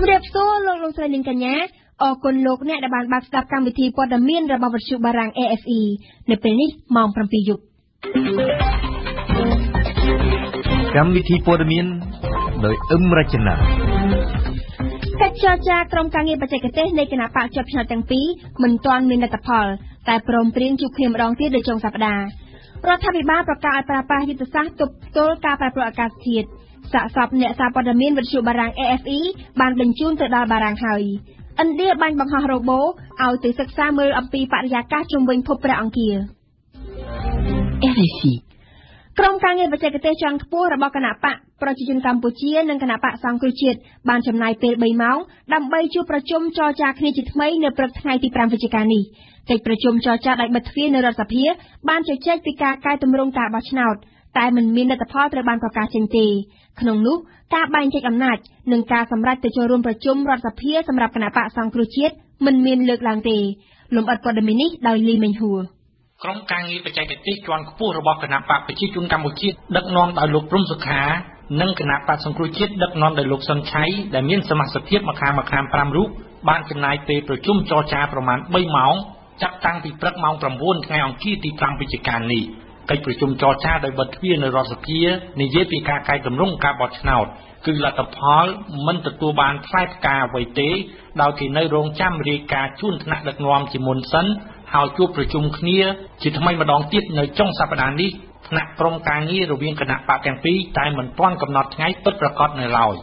ជំរាបសួរលោកលោកស្រីនាងកញ្ញាអរគុណលោកអ្នកដែលបានបើកស្ដាប់កម្មវិធីព័ត៌មានរបស់វិទ្យុបារាំង AFE នៅពេលនេះម៉ោង 7 យប់កម្មវិធីព័ត៌មានដោយអឹមរចនាកិច្ចចរចាក្រុមការងារបច្ចេកទេសនៃគណៈបកជាប់ឆ្នោតទាំងពីរមិនទាន់មានលទ្ធផលតែព្រមព្រៀងជួបគ្នាម្ដងទៀតនៅចុងសប្តាហ៍រដ្ឋាភិបាលប្រកាសឲ្យប្រើប្រាស់យុទ្ធសាស្ត្រទប់ទល់ការប្រែប្រួលអាកាសធាតុសាកសពអ្នកសារព័ត៌មានវិទ្យុបារាំង AFE បានបញ្ជូនទៅដល់បារាំងហើយឥណ្ឌាបាញ់បង្ហោះរ៉ូបូឲ្យទៅសិក្សាមើលអំពីបរិយាកាសជុំវិញភពព្រះអង្គា RFI ក្រុមការងារបច្ចេកទេសជាន់ខ្ពស់របស់គណៈបកប្រជាជនកម្ពុជានិងគណៈបកសង្គ្រោះជាតិបានចំណាយពេល3ម៉ោងដើម្បីជួបប្រជុំចរចាគ្នាជាថ្មីនៅព្រឹកថ្ងៃទី5វិច្ឆិកានេះកិច្ចប្រជុំចរចាដោយបិទទ្វារនៅរដ្ឋសភាបានជជែកពីការកែតម្រង់ការបោះឆ្នោតតែមិនមានលទ្ធផលត្រូវបានប្រកាសចេញទេក្នុងនោះការបែងចែកអំណាចនិងការសម្រេចទៅចូលរួមប្រជុំរដ្ឋសភាសម្រាប់គណៈបកសង្គ្រោះជាតិមិនមានលើកឡើងទេលំអិតព័ត៌មាននេះដោយលីមេងហួរក្រុមការងារបច្ចេកទេសជាន់ខ្ពស់របស់គណៈបកប្រជាជនកម្ពុជាដឹកនាំដោយលោកព្រំសុខានិងគណៈបកសង្គ្រោះជាតិដឹកនាំដោយលោកសុនឆៃដែលមានសមាជិកភាពម្ខាង5រូបបានចំណាយពេលប្រជុំចរចាប្រមាណ3ម៉ោងចាប់តាំងពីព្រឹកម៉ោង9ថ្ងៃអង្គារទី5វិច្ឆិកានេះកិច្ចប្រជុំចរចាដោយបិទទ្វារនៅរដ្ឋសភានិយាយពីការកែតម្រង់ការបោះឆ្នោតគឺលទ្ធផលមិនទទួលបានផ្លែផ្កាអ្វីទេដោយគេនៅរងចាំរាយការណ៍ជូនថ្នាក់ដឹកនាំជាមុនសិនហើយជួបប្រជុំគ្នាជាថ្មីម្ដងទៀតនៅចុងសប្តាហ៍នេះថ្នាក់ក្រុមការងាររវាងគណៈបកទាំងពីរតែមិនទាន់កំណត់ថ្ងៃពិតប្រាកដនៅឡើយ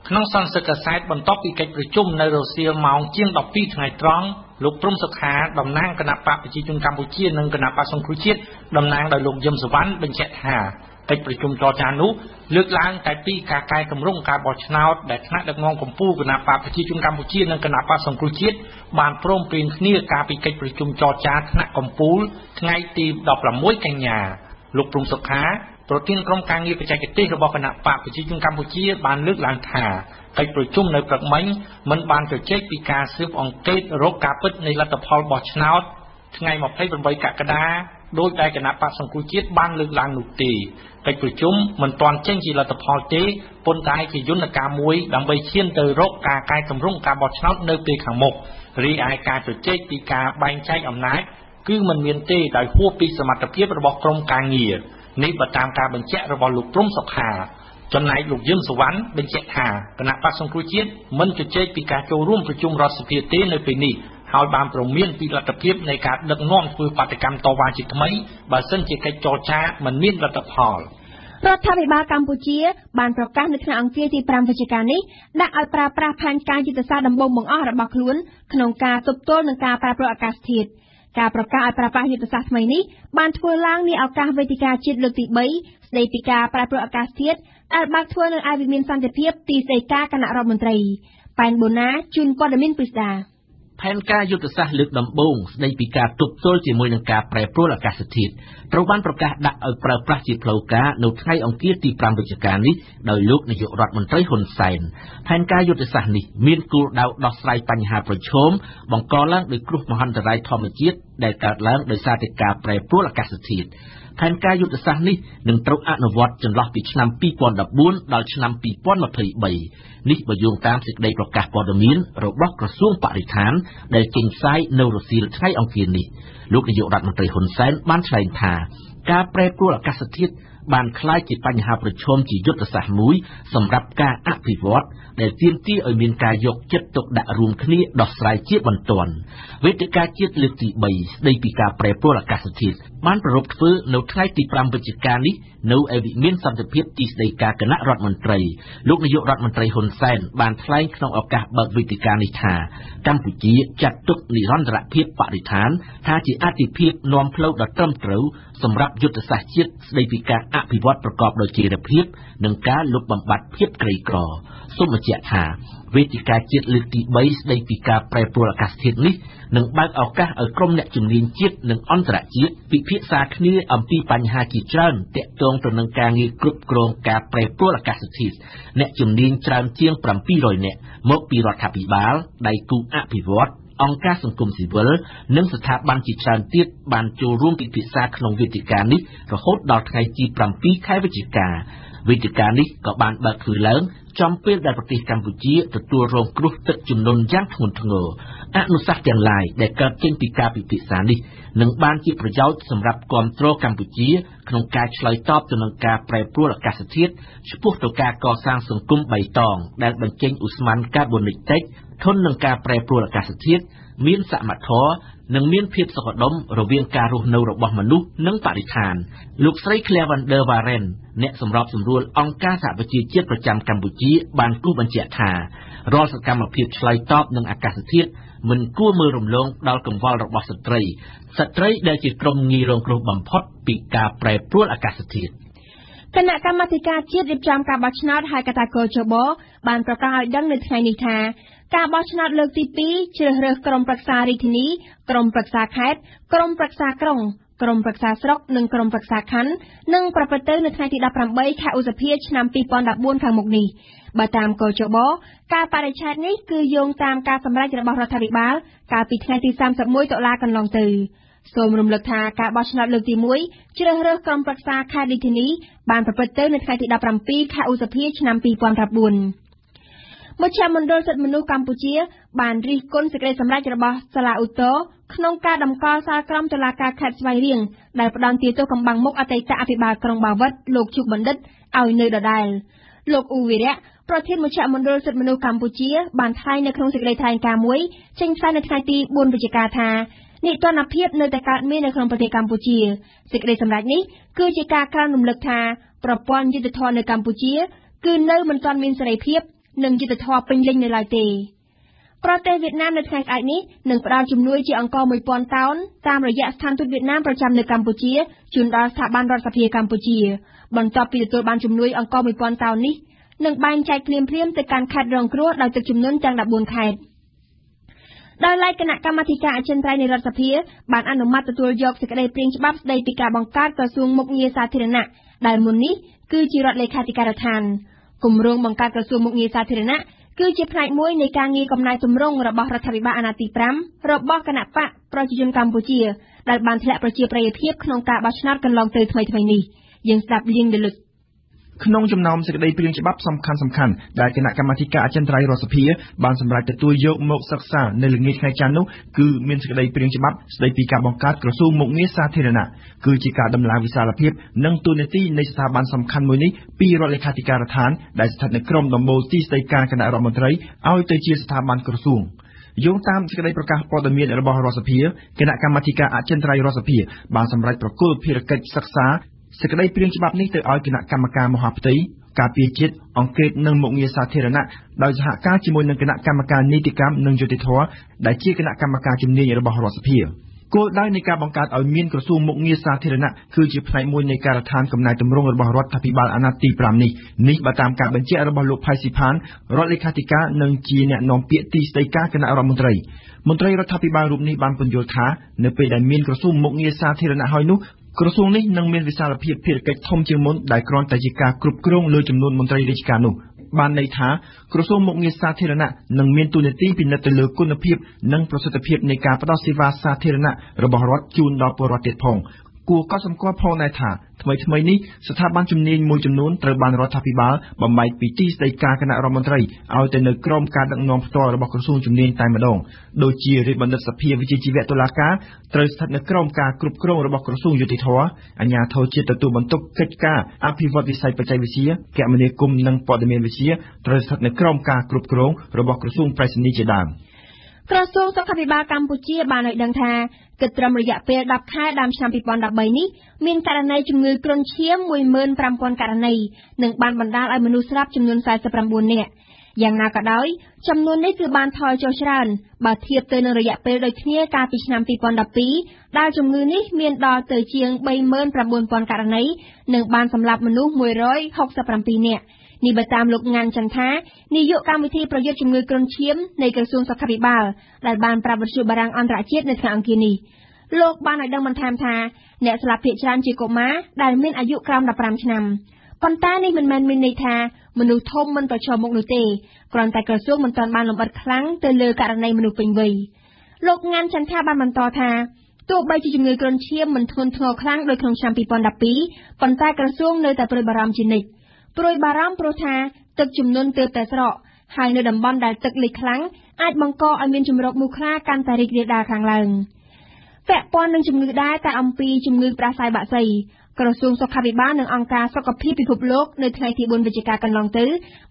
ក្នុងសន្និសីទកាសែតបន្ទាប់ពីកិច្ចប្រជុំនៅរសៀលម៉ោងជាង12ថ្ងៃត្រង់លោកព្រំសុខាតំណាងគណៈបកប្រជាជនកម្ពុជានិងគណៈបកសង្គ្រោះជាតិតំណាងដោយលោកយឹមសុវណ្ណបញ្ជាក់ថាកិច្ចប្រជុំចរចានោះលើកឡើងតែពីការកែតម្រង់ការបោះឆ្នោតដែលថ្នាក់ដឹកនាំកម្ពុជាគណៈបកប្រជាជនកម្ពុជានិងគណៈបកសង្គ្រោះជាតិបានព្រមព្រៀងគ្នាកាលពីកិច្ចប្រជុំចរចាថ្នាក់កម្ពុជាថ្ងៃទី16កញ្ញាលោកព្រំសុខាប្រធានក្រុមការងារបច្ចេកទេសរបស់គណៈបកប្រជាជនកម្ពុជាបានលើកឡើងថាកិច្ចប្រជុំនៅព្រឹកមិញមិនបានជជែកពីការស៊ើបអង្កេតរកការពិតនៃលទ្ធផលបោះឆ្នោតថ្ងៃ28កក្កដាដោយដែលគណៈបកសង្គ្រោះជាតិបានលើកឡើងនោះទេកិច្ចប្រជុំមិនទាន់ចេញជាលទ្ធផលទេប៉ុន្តែជាយន្តការមួយដើម្បីឈានទៅរកការកែតម្រង់ការបោះឆ្នោតនៅពេលខាងមុខរីឯការជជែកពីការបែងចែកអំណាចគឺមិនមានទេដោយហួសពីសមត្ថភាពរបស់ក្រុមការងារនេះបើតាមការបញ្ជាក់របស់លោកព្រំសុខាចំណែកលោកយឹមសុវណ្ណបញ្ជាក់ថាគណៈបក្សសង្គ្រោះជាតិមិនជជែកពីការចូលរួមប្រជុំរដ្ឋសភាទេនៅពេលនេះហើយបានព្រមានពីលទ្ធភាពនៃការដឹកនាំធ្វើបាតកម្មតវ៉ាជាថ្មីបើសិនជាកិច្ចចរចាមិនមានលទ្ធផលរដ្ឋាភិបាលកម្ពុជាបានប្រកាសនៅថ្ងៃអង្គារទី5វិច្ឆិកានេះដាក់ឲ្យប្រើប្រាស់ផែនការយុទ្ធសាស្ត្រដំបូងបង្អស់របស់ខ្លួនក្នុងការទប់ទល់នឹងការប្រែប្រួលអាកាសធាតុការប្រកាសឲ្យប្រើប្រាស់យុទ្ធសាស្ត្រថ្មីនេះបានធ្វើឡើងនាឱកាសវេទិកាជាតិលើកទី3ស្ដីពីការប្រែប្រួលអាកាសធាតុដែលបើកធ្វើនៅឯវិមានសន្តិភាពទីស្តីការគណៈរដ្ឋមន្ត្រីប៉ែនបូណាជូនព័ត៌មានពិស្ដាផែនការយុទ្ធសាស្ត្រលើកដំបូងស្ដីពីការទប់ទល់ជាមួយនឹងការប្រែប្រួលអាកាសធាតុត្រូវបានប្រកាសដាក់ឲ្យប្រើប្រាស់ជាផ្លូវការនៅថ្ងៃអង្គារទី5វិច្ឆិកានេះដោយលោកនាយករដ្ឋមន្ត្រីហ៊ុនសែនផែនការយុទ្ធសាស្ត្រនេះមានគោលដៅដោះស្រាយបញ្ហាប្រឈមបង្កឡើងដោយគ្រោះមហន្តរាយធម្មជាតិដែលកើតឡើងដោយសារតែការប្រែប្រួលអាកាសធាតុផែនការយុទ្ធសាស្ត្រនេះនឹងត្រូវអនុវត្តចន្លោះពីឆ្នាំ2014ដល់ឆ្នាំ2023នេះបើយោងតាមសេចក្តីប្រកាសព័ត៌មានរបស់ក្រសួងបរិស្ថានដែលចេញផ្សាយនៅរសៀលថ្ងៃអង្គារនេះលោកនាយករដ្ឋមន្ត្រីហ៊ុនសែនបានថ្លែងថាការប្រែប្រួលអាកាសធាតុបានក្លាយជាបញ្ហាប្រឈមជាយុទ្ធសាស្ត្រមួយសម្រាប់ការអភិវឌ្ឍដែលទាមទារឲ្យមានការយកចិត្តទុកដាក់រួមគ្នាដោះស្រាយជាបន្ទាន់វេទិកាជាតិលើកទី3ស្ដីពីការប្រែប្រួលអាកាសធាតុបានប្រារព្ធធ្វើនៅថ្ងៃទី5វិច្ឆិកានេះនៅឯវិមានសន្តិភាពទីស្តីការគណៈរដ្ឋមន្ត្រីលោកនាយករដ្ឋមន្ត្រីហ៊ុនសែនបានថ្លែងក្នុងឱកាសបើកវេទិកានេះថាកម្ពុជាចាត់ទុកនិរន្តរភាពបរិស្ថានថាជាអាទិភាពនាំផ្លូវដ៏ត្រឹមត្រូវសម្រាប់យុទ្ធសាស្ត្រជាតិស្ដីពីការអភិវឌ្ឍប្រកបដោយចីរភាពនិងការលុបបំបាត់ភាពក្រីក្រសូមបញ្ជាក់ថាវេទិកាជាតិលើកទី3ស្ដីពីការប្រែប្រួលអាកាសធាតុនេះនឹងបើកឱកាសឲ្យក្រុមអ្នកជំនាញជាតិនិងអន្តរជាតិពិភាក្សាគ្នាអំពីបញ្ហាជាច្រើនទាក់ទងទៅនឹងការងារគ្រប់គ្រងការប្រែប្រួលអាកាសធាតុអ្នកជំនាញច្រើនជាង700នាក់មកពីរដ្ឋាភិបាលដៃគូអភិវឌ្ឍអង្គការសង្គមស៊ីវិលនិងស្ថាប័នជាច្រើនទៀតបានចូលរួមពិភាក្សាក្នុងវេទិកានេះរហូតដល់ថ្ងៃទី7ខែវិច្ឆិកា វេទិកានេះក៏បានបើកធ្វើឡើងចំពេលដែលប្រទេសកម្ពុជាទទួលរងគ្រោះទឹកជំនន់យ៉ាងធ្ងន់ធ្ងរអនុសាសន៍ទាំងឡាយដែលកើតចេញពីការពិភាក្សានេះនឹងបានជាប្រយោជន៍សម្រាប់គាំទ្រកម្ពុជាក្នុងការឆ្លើយតបទៅនឹងការប្រែប្រួលអាកាសធាតុឆ្ពោះទៅការកសាងសង្គមបៃតងដែលបញ្ចេញឧស្ម័នកាបូនិកតិចធន់នឹងការប្រែប្រួលអាកាសធាតុមានសមត្ថភាពនិងមានភាពសុខដុមរវាងការរស់នៅរបស់មនុស្សនិងបរិស្ថានលោកស្រី Claire van der Waren អ្នកសម្របសម្រួលអង្គការសហប្រជាជាតិប្រចាំកម្ពុជាបានគូបញ្ជាក់ថារាល់សកម្មភាពឆ្លើយតបនឹងអាកាសធាតុមិនគួរមើលរំលងដល់កង្វល់របស់ស្ត្រីដែលជាក្រុមងាយរងគ្រោះបំផុតពីការប្រែប្រួលអាកាសធាតុគណៈកម្មាធិការជាតិរៀបចំការបោះឆ្នោតហៅកាត់ថាកោជបបានប្រកាសឲ្យដឹងនៅថ្ងៃនេះថាការបោះឆ្នោតលើកទី2ជ្រើសរើសក្រុមប្រឹក្សារាជធានីក្រុមប្រឹក្សាខេត្តក្រុមប្រឹក្សាក្រុងក្រុមប្រឹក្សាស្រុកនិងក្រុមប្រឹក្សាខណ្ឌនឹងប្រព្រឹត្តទៅនៅថ្ងៃទី18ខែឧសភាឆ្នាំ2014ខាងមុខនេះបើតាមកោជបការបរិច្ឆេទនេះគឺយោងតាមការសម្រេចរបស់រដ្ឋាភិបាលកាលពីថ្ងៃទី31តុលាកន្លងទៅសូមរំលឹកថាការបោះឆ្នោតលើកទី1ជ្រើសរើសក្រុមប្រឹក្សាខេត្តរាជធានីបានប្រព្រឹត្តទៅនៅថ្ងៃទី17ខែឧសភាឆ្នាំ2019មជ្ឈមណ្ឌលសិទ្ធិមនុស្សកម្ពុជាបានរិះគន់សេចក្តីសម្រេចរបស់សាលាឧទ្ធរក្នុងការតម្កល់សាលក្រមតុលាការខេត្តស្វាយរៀងដែលផ្ដន្ទាទោសកំបាំងមុខអតីតអភិបាលក្រុងបាវិតលោកជុកបណ្ឌិតឲ្យនៅដដែលលោកអ៊ូវីរៈប្រធានមជ្ឈមណ្ឌលសិទ្ធិមនុស្សកម្ពុជាបានថ្លែងនៅក្នុងសេចក្តីថ្លែងការណ៍មួយចេញផ្សាយនៅថ្ងៃទី4វិច្ឆិកាថានីតិរដ្ឋភាពនៅតែកើតមាននៅក្នុងប្រទេសកម្ពុជាសេចក្តីសម្រេចនេះគឺជាការក្រើនរំលឹកថាប្រព័ន្ធយុត្តិធម៌នៅកម្ពុជាគឺនៅមិនទាន់មានសេរីភាពនិងយុត្តិធម៌ពេញលេញនៅឡើយទេប្រទេសវៀតណាមនៅថ្ងៃស្អែកនេះនឹងផ្ដល់ជំនួយជាអង្គ1000តោនតាមរយៈស្ថានទូតវៀតណាមប្រចាំនៅកម្ពុជាជូនដល់ស្ថាប័នរដ្ឋសភាកម្ពុជាបន្ទាប់ពីទទួលបានជំនួយអង្គ1000តោននេះនឹងបែងចែកភ្លាមៗទៅកាន់ខេត្តរងគ្រោះដោយទឹកជំនន់ទាំង14ខេត្តដោយឡែកគណៈកម្មាធិការអចិន្ត្រៃយ៍នៃរដ្ឋសភាបានអនុម័តទទួលយកសេចក្តីព្រាងច្បាប់ស្តីពីការបង្កើតក្រសួងមុខងារសាធារណៈដែលមុននេះគឺជារដ្ឋលេខាធិការដ្ឋានគម្រោងបង្កើតក្រសួងមុខងារសាធារណៈគឺជាផ្នែកមួយនៃការងារកំណែទម្រង់របស់រដ្ឋាភិបាលអាណត្តិទី5របស់គណៈបកប្រជាជនកម្ពុជាដែលបានធ្លាក់ប្រជាប្រិយភាពក្នុងការបោះឆ្នោតកន្លងទៅថ្មីៗនេះយើងស្ដាប់លៀងដលឹកក្នុងចំណោមសេចក្តីព្រាងច្បាប់សំខាន់ៗដែលគណៈកម្មាធិការអចិន្ត្រៃយ៍រដ្ឋសភាបានសម្រេចទទួលយកមកសិក្សានៅល្ងាចថ្ងៃច័ន្ទនោះគឺមានសេចក្តីព្រាងច្បាប់ស្តីពីការបង្កើតក្រសួងមុខងារសាធារណៈគឺជាការដំឡើងវិសាលភាពនិងទូនាទីនៃស្ថាប័នសំខាន់មួយនេះពីរដ្ឋលេខាធិការដ្ឋានដែលស្ថិតនៅក្រោមដំបូលទីស្តីការគណៈរដ្ឋមន្ត្រីឲ្យទៅជាស្ថាប័នក្រសួងយោងតាមសេចក្តីប្រកាសព័ត៌មានរបស់រដ្ឋសភាគណៈកម្មាធិការអចិន្ត្រៃយ៍រដ្ឋសភាបានសម្រេចប្រគល់ភារកិច្ចសិក្សាសេចក្តីព្រាងច្បាប់នេះទៅឲ្យគណៈកម្មការមហាផ្ទៃការពារជាតិអង្គការនិងមុខងារសាធារណៈដោយសហការជាមួយនឹងគណៈកម្មការនីតិកម្មនិងយុតិធធម៌ដែលជាគណៈកម្មការជំនាញរបស់រដ្ឋសភាគោលដៅនៃការបង្កើតឲ្យមានក្រសួងមុខងារសាធារណៈគឺជាផ្នែកមួយនៃការដ្ឋានកំណែទម្រង់របស់រដ្ឋាភិបាលអាណត្តិទី5នេះបើតាមការបញ្ជាក់របស់លោកផៃស៊ីផានរដ្ឋលេខាធិការនិងជាអ្នកនាំពាក្យទីស្តីការគណៈរដ្ឋមន្ត្រីរដ្ឋាភិបាលរូបនេះបានពន្យល់ថានៅពេលដែលមានក្រសួងមុខងារសាធារណៈហើយនោះក្រសួងនេះនឹងមានវិសាលភាពភារកិច្ចធំជាងមុនដែលគ្រាន់តែជាការគ្រប់គ្រងលើចំនួនមន្ត្រីរាជការនោះបានន័យថាក្រសួងមុខងារសាធារណៈនឹងមានតួនាទីពិនិត្យទៅលើគុណភាពនិងប្រសិទ្ធភាពនៃការផ្តល់សេវាសាធារណៈរបស់រដ្ឋជូនដល់ពលរដ្ឋទៀតផងគួរកត់សម្គាល់ផងដែរថាថ្មីនេះស្ថាប័នជំនាញមួយចំនួនត្រូវបានរដ្ឋាភិបាលបំបែកពីទីស្តីការគណៈរដ្ឋមន្ត្រីឲ្យទៅនៅក្រោមការដឹកនាំផ្ទាល់របស់ក្រសួងជំនាញតែម្ដងដូចជារាជបណ្ឌិតសភាវិជ្ជាជីវៈតុលាការត្រូវស្ថិតនៅក្រោមការគ្រប់គ្រងរបស់ក្រសួងយុតិធធម៌អាជ្ញាធរជាតិទទួលបន្ទុកកិច្ចការអភិវឌ្ឍវិស័យបច្ចេកវិទ្យាគមនាគមន៍និងព័ត៌មានវិទ្យាត្រូវស្ថិតនៅក្រោមការគ្រប់គ្រងរបស់ក្រសួងប្រៃសណីជាដើមក្រសួងសុខាភិបាលកម្ពុជាបានឲ្យដឹងថាគិតត្រឹមរយៈពេល10ខែដើមឆ្នាំ2013នេះមានករណីជំងឺគ្រុនឈាម 15,000 ករណីនិងបានបណ្ដាលឲ្យមនុស្សស្លាប់ចំនួន49នាក់យ៉ាងណាក៏ដោយចំនួននេះគឺបានថយចុះច្រើនបើធៀបទៅនឹងរយៈពេលដូចគ្នាកាលពីឆ្នាំ2012ដែលជំងឺនេះមានដល់ទៅជាង 39,000 ករណីនិងបានសម្លាប់មនុស្ស167នាក់នេះបើតាមលោកងាន់ចន្ទថានាយកកម្មវិធីប្រយុទ្ធជំងឺគ្រុនឈាមនៃក្រសួងសុខាភិបាលដែលបានប្រាប់វិទ្យុបារាំងអន្តរជាតិនៅថ្ងៃអង្គារនេះលោកបានឲ្យដឹងបន្ថែមថាអ្នកស្លាប់ភាគច្រើនជាកុមារដែលមានអាយុក្រោម15ឆ្នាំប៉ុន្តែនេះមិនមែនមានន័យថាមនុស្សធំមិនប្រឈមមុខនោះទេគ្រាន់តែក្រសួងមិនទាន់បានលម្អិតខ្លាំងទៅលើករណីមនុស្សពេញវ័យលោកងាន់ចន្ទថាបានបន្តថាទោះបីជាជំងឺគ្រុនឈាមមិនធ្ងន់ធ្ងរខ្លាំងដូចក្នុងឆ្នាំ2012ប៉ុន្តែក្រសួងនៅតែព្រួយបារម្ភជានិច្ច ព្រួយបារម្ភព្រោះថាទឹកជំនន់ទើបតែស្រកហើយនៅតំបន់ដែលទឹកលិចខ្លាំងអាចបង្កឲ្យមានជម្រកមូសខ្លាកាន់តែរីករាលដាលខ្លាំងឡើងពាក់ព័ន្ធនឹងជំងឺដែរតែអំពីជំងឺផ្ដាសាយបាក់សីក្រសួងសុខាភិបាលនិងអង្គការសុខភាពពិភពលោកនៅថ្ងៃទី 4 វិច្ឆិកាកន្លងទៅ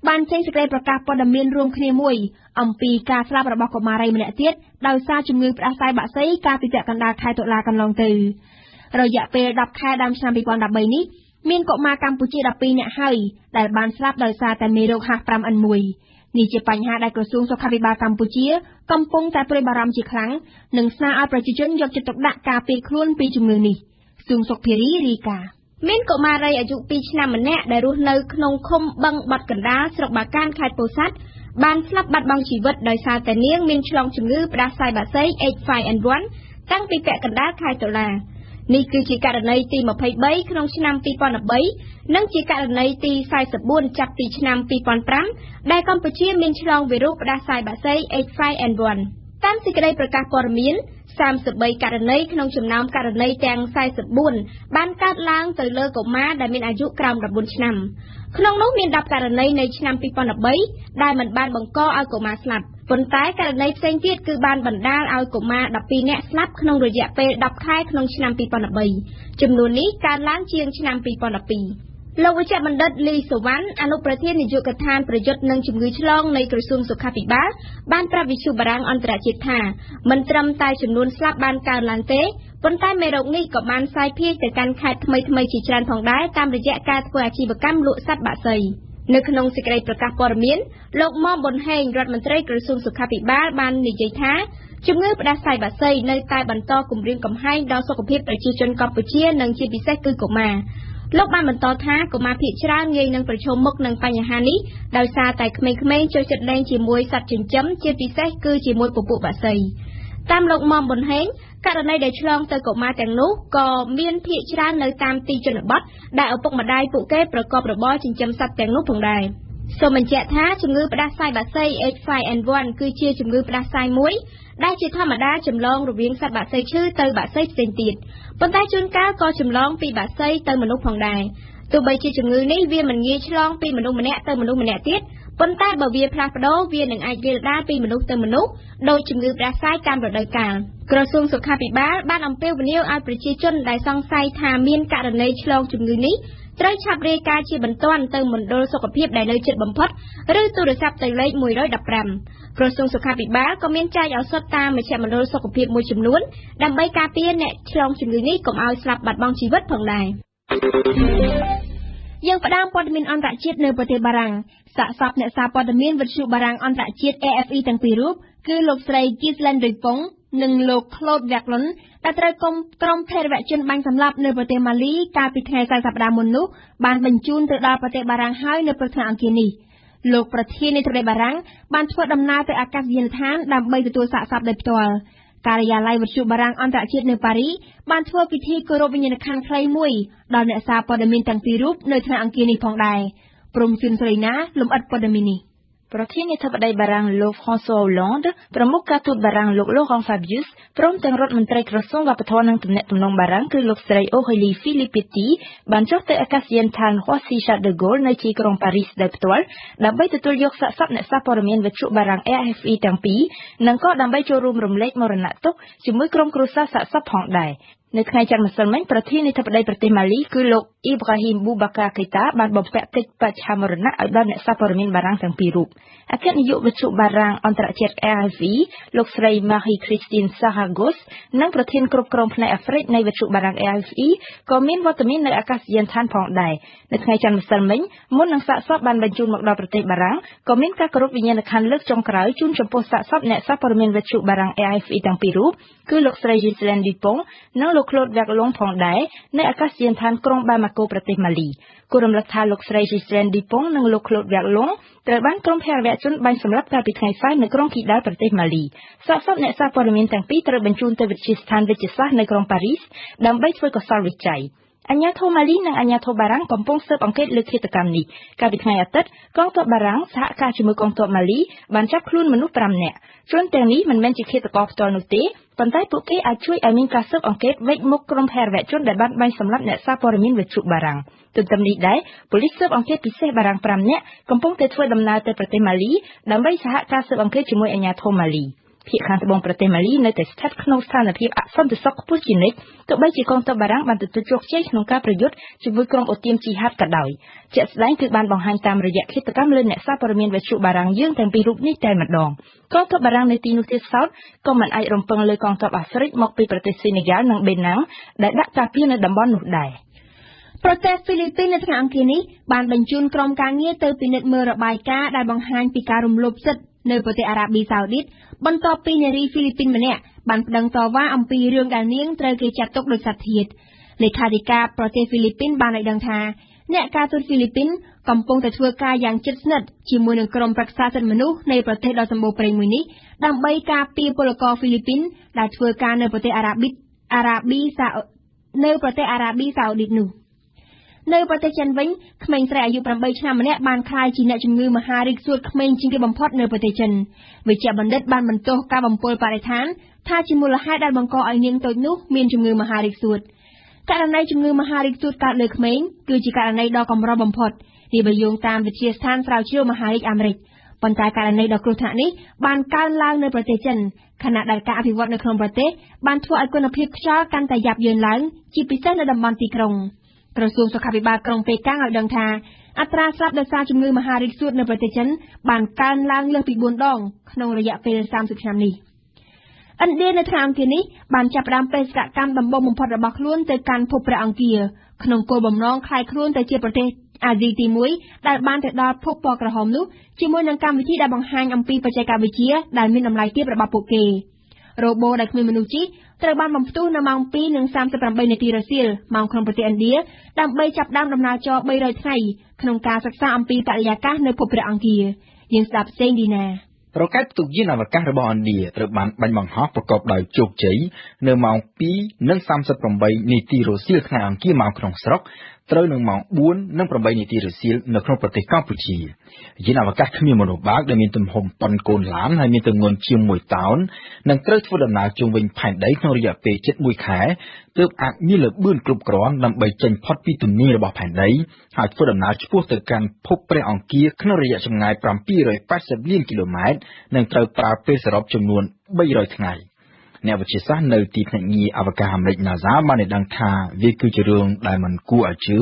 បានចេញសេចក្តីប្រកាសព័ត៌មានរួមគ្នាមួយអំពីការស្លាប់របស់កុមារីម្នាក់ទៀតដោយសារជំងឺផ្ដាសាយបាក់សីកាលពីពាក់កណ្ដាលខែតុលាកន្លងទៅរយៈពេល10ខែដើមឆ្នាំ 2013 នេះមានកុមារកម្ពុជា 12 នាក់ហើយដែលបានស្លាប់ដោយសារតែមេរោគ H5N1 នេះជាបញ្ហាដែលក្រសួងសុខាភិបាលកម្ពុជាកំពុងតែព្រួយបារម្ភជាខ្លាំងនិងស្នើឲ្យប្រជាជនយកចិត្តទុកដាក់ការពារខ្លួនពីជំងឺនេះសួងសុខភារីរាយការណ៍មានកុមារីអាយុ 2 ឆ្នាំម្នាក់ដែលរស់នៅក្នុងឃុំបឹងបាត់កណ្ដាលស្រុកបាកានខេត្តពោធិ៍សាត់បានស្លាប់បាត់បង់ជីវិតដោយសារតែនាងមានឆ្លងជំងឺផ្ដាសាយបាក់សី H5N1 តាំងពីពាក់កណ្ដាលខែតុលានេះគឺជាករណីទី 23 ក្នុងឆ្នាំ 2013 និងជាករណីទី 44 ចាប់ពីឆ្នាំ 2005 ដែលកម្ពុជាមានឆ្លងវីរុសផ្ដាសាយបាក់សី H5N1 តាមសេចក្តីប្រកាសព័ត៌មាន 33 ករណីក្នុងចំណោមករណីទាំង 44 បានកើតឡើងទៅលើកុមារដែលមានអាយុក្រោម 14 ឆ្នាំក្នុងនោះមាន 10 ករណីនៃឆ្នាំ 2013 ដែលមិនបានបង្កឲ្យកុមារស្លាប់ប៉ុន្តែករណីផ្សេងទៀតគឺបានបណ្ដាលឲ្យកុមារ 12 នាក់ស្លាប់ក្នុងរយៈពេល 10 ខែក្នុងឆ្នាំ 2013 ចំនួននេះកើនឡើងជាងឆ្នាំ 2012 លោកវេជ្ជបណ្ឌិតលីសវណ្ណអនុប្រធាននាយកដ្ឋានប្រយុទ្ធនឹងជំងឺឆ្លងនៃក្រសួងសុខាភិបាលបានប្រាប់វិទ្យុបារាំងអន្តរជាតិថាមិនត្រឹមតែចំនួនស្លាប់បានកើនឡើងទេប៉ុន្តែមេរោគនេះក៏បានសាយភាយទៅកាន់ខេត្តថ្មីៗជាច្រើនផងដែរតាមរយៈការធ្វើអាជីវកម្មលក់សត្វបាក់សីនៅក្នុងសេចក្តីប្រកាសព័ត៌មានលោកមុំប៊ុនហេងរដ្ឋមន្ត្រីក្រសួងសុខាភិបាលបាននិយាយថាជំងឺផ្ដាសាយបាក់សីនៅតែបន្តគំរាមកំហែងដល់សុខភាពប្រជាជនកម្ពុជានិងជាពិសេសគឺកុមារលោកបានបន្តថាកុមារភាគច្រើនងាយនឹងប្រឈមមុខនឹងបញ្ហានេះដោយសារតែក្មេងៗចូលចិត្តលេងជាមួយសត្វចិញ្ចឹមជាពិសេសគឺជាមួយពពួកបាក់សីតាមលោកមុំប៊ុនហេងករណីដែលឆ្លងទៅកុមារទាំងនោះក៏មានភាគច្រើននៅតាមទីជនបទដែលឪពុកម្ដាយពួកគេប្រកបរបរចិញ្ចឹមសត្វទាំងនោះផងដែរសូមបញ្ជាក់ថាជំងឺផ្ដាសាយបាក់សី H5N1 គឺជាជំងឺផ្ដាសាយមួយដែលជាធម្មតាចម្លងរវាងសត្វបាក់សីឈឺទៅបាក់សីផ្សេងទៀតប៉ុន្តែជួនកាលក៏ចម្លងពីបាក់សីទៅមនុស្សផងដែរទោះបីជាជំងឺនេះវាមិនងាយឆ្លងពីមនុស្សម្នាក់ទៅមនុស្សម្នាក់ទៀតប៉ុន្តែបើវាផ្លាស់ប្ដូរវានឹងអាចរាលដាលពីមនុស្សទៅមនុស្សដោយជំងឺផ្ដាសាយតាមរដូវកាលក្រសួងសុខាភិបាលបានអំពាវនាវឲ្យប្រជាជនដែលសង្ស័យថាមានករណីឆ្លងជំងឺនេះត្រូវឆាប់រាយការណ៍ជាបន្ទាន់ទៅមណ្ឌលសុខភាពដែលនៅជិតបំផុតឬទូរស័ព្ទទៅលេខ115ក្រសួងសុខាភិបាលក៏មានចែកឱសថតាមមជ្ឈមណ្ឌលសុខភាពមួយចំនួនដើម្បីការពារអ្នកឆ្លងជំងឺនេះកុំឲ្យស្លាប់បាត់បង់ជីវិតផងដែរយើងផ្ដើមព័ត៌មានអន្តរជាតិនៅប្រទេសបារាំងសាកសពអ្នកសារព័ត៌មានវិទ្យុបារាំងអន្តរជាតិ AFE ទាំងពីររូបគឺលោកស្រី Ghislaine Dupont និងលោក Claude Verlon ដែលត្រូវក្រុមថេរវជនបាញ់សម្លាប់នៅប្រទេសម៉ាលីកាលពីថ្ងៃសប្តាហ៍មុននោះបានបញ្ជូនទៅដល់ប្រទេសបារាំងហើយនៅព្រឹកថ្ងៃអង្គារនេះលោកប្រធានាធិបតីបារាំងបានធ្វើដំណើរទៅអាកាសយានដ្ឋានដើម្បីទទួលសាកសពដោយផ្ទាល់ការិយាល័យវិទ្យុបារាំងអន្តរជាតិនៅប៉ារីបានធ្វើពិធីគោរពវិញ្ញាណក្ខន្ធខ្លីមួយដល់អ្នកសារព័ត៌មានទាំងពីររូបនៅថ្ងៃអង្គារនេះផងដែរព្រមជួនស្រីណាលំអិតព័ត៌មាននេះប្រធានាធិបតីបារាំងលោក François Hollande ប្រមុខការទូតបារាំងលោក Laurent Fabius ព្រមទាំងរដ្ឋមន្ត្រីក្រសួងវប្បធម៌និងទំនាក់ទំនងបារាំងគឺលោកស្រី Aurélie Filippetti បានចុះទៅអាកាសយានដ្ឋាន Roissy-Charles de Gaulle នៅទីក្រុងប៉ារីសដោយផ្ទាល់ដើម្បីទទួលយកសាកសពអ្នកសារព័ត៌មានវិទ្យុបារាំង AFE ទាំងពីរនិងក៏ដើម្បីចូលរួមរំលែកមរណទុក្ខជាមួយក្រុមគ្រួសារសាកសពផងដែរនៅថ្ងៃច័ន្ទម្សិលមិញប្រធានាធិបតីប្រទេសម៉ាលីគឺលោក Ibrahim Boubacar Keïta បានបំពាក់កិច្ចបច្ឆាមរណៈឲ្យដល់អ្នកសារព័ត៌មានបារាំងទាំងពីររូបអគ្គនាយកវិទ្យុបារាំងអន្តរជាតិ RFI លោកស្រី Marie-Christine Sarragos និងប្រធានគ្រប់គ្រងផ្នែកអាហ្វ្រិកនៃវិទ្យុបារាំង RFI ក៏មានវត្តមាននៅអាកាសយានដ្ឋានផងដែរនៅថ្ងៃច័ន្ទម្សិលមិញមុននឹងសាកសពបានបញ្ជូនមកដល់ប្រទេសបារាំងក៏មានការគោរពវិញ្ញាណក្ខន្ធលើកចុងក្រោយជូនចំពោះសាកសពអ្នកសារព័ត៌មានវិទ្យុបារាំង RFI ទាំងពីររូបគឺលោកស្រី Ghislaine Dupont និងលោក Claude Verlon ផងដែរនៅអាកាសយានដ្ឋានក្រុងបាម៉ាកូប្រទេសម៉ាលីគូរំលឹកថាលោកស្រី Ghislaine Dupont និងលោក Claude Verlon ត្រូវបានក្រុមថេរវជនបាញ់សម្លាប់កាលពីថ្ងៃសៅរ៍នៅក្រុងគីដាល់ប្រទេសម៉ាលីសាកសពអ្នកសារព័ត៌មានទាំងពីរត្រូវបញ្ជូនទៅវិទ្យាស្ថានវិទ្យាសាស្ត្រនៅក្រុងប៉ារីសដើម្បីធ្វើកោសល្យវិច័យ អាជ្ញាធរម៉ាលីនិងអាជ្ញាធរបារាំងកំពុងស៊ើបអង្កេតលើឃាតកម្មនេះកាលពីថ្ងៃអាទិត្យកងទ័ពបារាំងសហការជាមួយកងទ័ពម៉ាលីបានចាប់ខ្លួនមនុស្ស5នាក់ជនទាំងនេះមិនមែនជាឃាតករផ្ទាល់នោះទេប៉ុន្តែពួកគេអាចជួយឲ្យមានការស៊ើបអង្កេតវេចមុខក្រុមភេរវជនដែលបានបាញ់សម្លាប់អ្នកសារព័ត៌មានវិទ្យុបារាំងទន្ទឹមនេះដែរប៉ូលីសស៊ើបអង្កេតពិសេសបារាំង5នាក់កំពុងតែធ្វើដំណើរទៅប្រទេសម៉ាលីដើម្បីសហការស៊ើបអង្កេតជាមួយអាជ្ញាធរម៉ាលីភាគខាងត្បូងប្រទេសម៉ាលីនៅតែស្ថិតក្នុងស្ថានភាពអសន្តិសុខខ្ពស់ជានិច្ចទោះបីជាកងទ័ពបារាំងបានទទួលជោគជ័យក្នុងការប្រយុទ្ធជាមួយក្រុមអូទៀមជីហាតក៏ដោយជាក់ស្ដែងគឺបានបង្ហាញតាមរយៈឃាតកម្មលើអ្នកសារព័ត៌មានវិទ្យុបារាំងយើងទាំងពីររូបនេះតែម្ដងកងទ័ពបារាំងនៅទីនោះទៀតសោតក៏មិនអាចរំពឹងលើកងទ័ពអាហ្វ្រិកមកពីប្រទេសសេនេហ្គាល់និងបេណាំងដែលដាក់ការពារនៅតំបន់នោះដែរប្រទេសហ្វីលីពីននៅថ្ងៃអង្គារនេះបានបញ្ជូនក្រុមការងារទៅពិនិត្យមើលរបាយការណ៍ដែលបង្ហាញពីការរំលោភសិទ្ធិនៅប្រទេសអារ៉ាប៊ីសាអូឌីតបន្ទាប់ពីនារីហ្វីលីពីនម្នាក់បានប្តឹងតវ៉ាអំពីរឿងដែលនាងត្រូវគេចាត់ទុកដោយសត្វធាតុលេខាធិការប្រទេសហ្វីលីពីនបានឲ្យដឹងថាអ្នកការទូតហ្វីលីពីនកំពុងតែធ្វើការយ៉ាងជិតស្និទ្ធជាមួយនឹងក្រុមប្រឹក្សាសិទ្ធិមនុស្សនៃប្រទេសដ៏សម្បូរព្រៃមួយនេះដើម្បីការពារពលករហ្វីលីពីនដែលធ្វើការនៅប្រទេសអារ៉ាប៊ីសាអូឌីតនោះនៅប្រទេសចិនវិញក្មេងស្រីអាយុ8ឆ្នាំម្នាក់បានក្លាយជាអ្នកជំងឺមហារីកសួតក្មេងជាងគេបំផុតនៅប្រទេសចិនវេជ្ជបណ្ឌិតបានបន្ទោសការបំពុលបរិស្ថានថាជាមូលហេតុដែលបង្កឲ្យនាងតូចនោះមានជំងឺមហារីកសួតករណីជំងឺមហារីកសួតកើតលើក្មេងគឺជាករណីដ៏កម្របំផុតនេះបើយោងតាមវិទ្យាស្ថានស្រាវជ្រាវមហារីកអាមេរិកប៉ុន្តែករណីដ៏គ្រោះថ្នាក់នេះបានកើនឡើងនៅប្រទេសចិនខណៈដែលការអភិវឌ្ឍនៅក្នុងប្រទេសបានធ្វើឲ្យគុណភាពខ្យល់កាន់តែយ៉ាប់យ៉ឺនឡើងជាពិសេសនៅតំបន់ទីក្រុងក្រសួងសុខាភិបាលក្រុងប៉េកាំងឲ្យដឹងថាអត្រាស្លាប់ដោយសារជំងឺមហារីកសួតនៅប្រទេសចិនបានកើនឡើងលើសពី4ដងក្នុងរយៈពេល30ឆ្នាំនេះឥណ្ឌានៅថ្ងៃអង្គារនេះបានចាប់ផ្ដើមបេសកកម្មដំបូងបំផុតរបស់ខ្លួនទៅកាន់ភពព្រះអង្គារក្នុងគោលបំណងក្លាយខ្លួនទៅជាប្រទេសអាស៊ីទី1ដែលបានទៅដល់ភពពណ៌ក្រហមនោះជាមួយនឹងកម្មវិធីដែលបង្ហាញអំពីបច្ចេកវិទ្យាដែលមានតម្លៃទាបរបស់ពួកគេរ៉ូបូដែលគ្មានមនុស្សជិះត្រូវបានបំផ្ទុះនៅម៉ោង 2:38 នាទីរសៀលម៉ោងក្នុងប្រទេសឥណ្ឌាដើម្បីចាប់ផ្ដើមដំណើរចរ300ថ្ងៃក្នុងការសិក្សាអំពីបរិយាកាសនៅភពព្រះអង្គារយើងស្ដាប់ផ្សេងឌីណារ៉ុកែតផ្ទុកយានអវកាសរបស់ឥណ្ឌាត្រូវបានបាញ់បង្ហោះប្រកបដោយជោគជ័យនៅម៉ោង 2:38 នាទីរសៀលថ្ងៃអង្គារម៉ោងក្នុងស្រុកត្រូវនឹងម៉ោង 4:08 នាទីរសៀលនៅក្នុងប្រទេសកម្ពុជាយានអវកាសគ្មានមនុស្សបើកដែលមានទំហំប៉ុនកូនឡានហើយមានទម្ងន់ជាង1តោននឹងត្រូវធ្វើដំណើរជុំវិញផែនដីក្នុងរយៈពេលជិត1ខែទើបអាចមានលបឿនគ្រប់គ្រាន់ដើម្បីចេញផុតពីទំនាយរបស់ផែនដីហើយធ្វើដំណើរឆ្ពោះទៅកាន់ភពព្រះអង្គារក្នុងរយៈចម្ងាយ780លានគីឡូម៉ែត្រនិងត្រូវប្រើពេលសរុបចំនួន300ថ្ងៃអ្នកវិទ្យាសាស្ត្រនៅទីភ្នាក់ងារអវកាសអាមេរិក NASA បានដឹងថាវាគឺជារឿងដែលមិនគួរឲ្យជឿ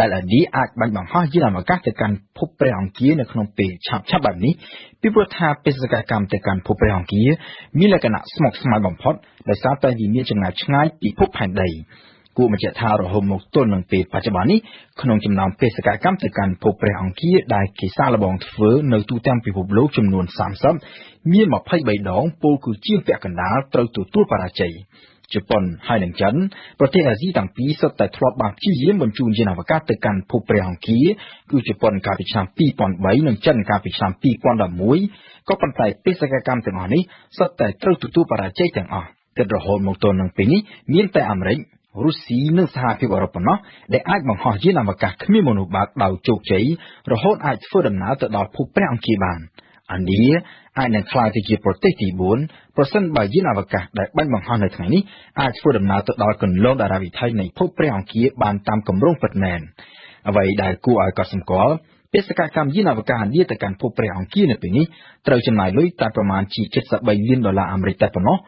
ដែលឥណ្ឌាអាចបាញ់បង្ហោះយានអវកាសទៅកាន់ភពព្រះអង្គារនៅក្នុងពេលឆាប់បែបនេះពីព្រោះថាបេសកកម្មទៅកាន់ភពព្រះអង្គារមានលក្ខណៈស្មុគស្មាញបំផុតដោយសារតែវាមានចម្ងាយឆ្ងាយពីភពផែនដីគួរបញ្ជាក់ថារហូតមកទល់នឹងពេលបច្ចុប្បន្ននេះក្នុងចំណោមបេសកកម្មទៅកាន់ភពព្រះអង្គារដែលគេសាកល្បងធ្វើនៅទូទាំងពិភពលោកចំនួន30មាន23ដងពលគឺជាពាក់កណ្ដាលត្រូវទទួលបរាជ័យជប៉ុនហើយនិងចិនប្រទេសអាស៊ីទាំងពីរសុទ្ធតែធ្លាប់បានព្យាយាមបញ្ជូនយានអវកាសទៅកាន់ភពព្រះអង្គារគឺជប៉ុនកាលពីឆ្នាំ2003និងចិនកាលពីឆ្នាំ2011ក៏ប៉ុន្តែបេសកកម្មទាំងអស់នេះសុទ្ធតែត្រូវទទួលបរាជ័យទាំងអស់គិតរហូតមកទល់នឹងពេលនេះមានតែអាមេរិករុស្ស៊ីនិងសហភាពអឺរ៉ុបប៉ុណ្ណោះដែលអាចបង្ហោះយានអវកាសគ្មានមនុស្សបើកដោយជោគជ័យរហូតអាចធ្វើដំណើរទៅដល់ភពព្រះអង្គារបានឥណ្ឌាអាចនឹងក្លាយទៅជាប្រទេសទី4ប្រសិនបើយានអវកាសដែលបាញ់បង្ហោះនៅថ្ងៃនេះអាចធ្វើដំណើរទៅដល់គន្លងតារាវិថីនៃភពព្រះអង្គារបានតាមគម្រោងពិតមែនអ្វីដែលគួរឲ្យកត់សម្គាល់បេសកកម្មយានអវកាសឥណ្ឌាទៅកាន់ភពព្រះអង្គារនៅពេលនេះត្រូវចំណាយលុយតែប្រមាណជា$73 លានអាមេរិកតែប៉ុណ្ណោះ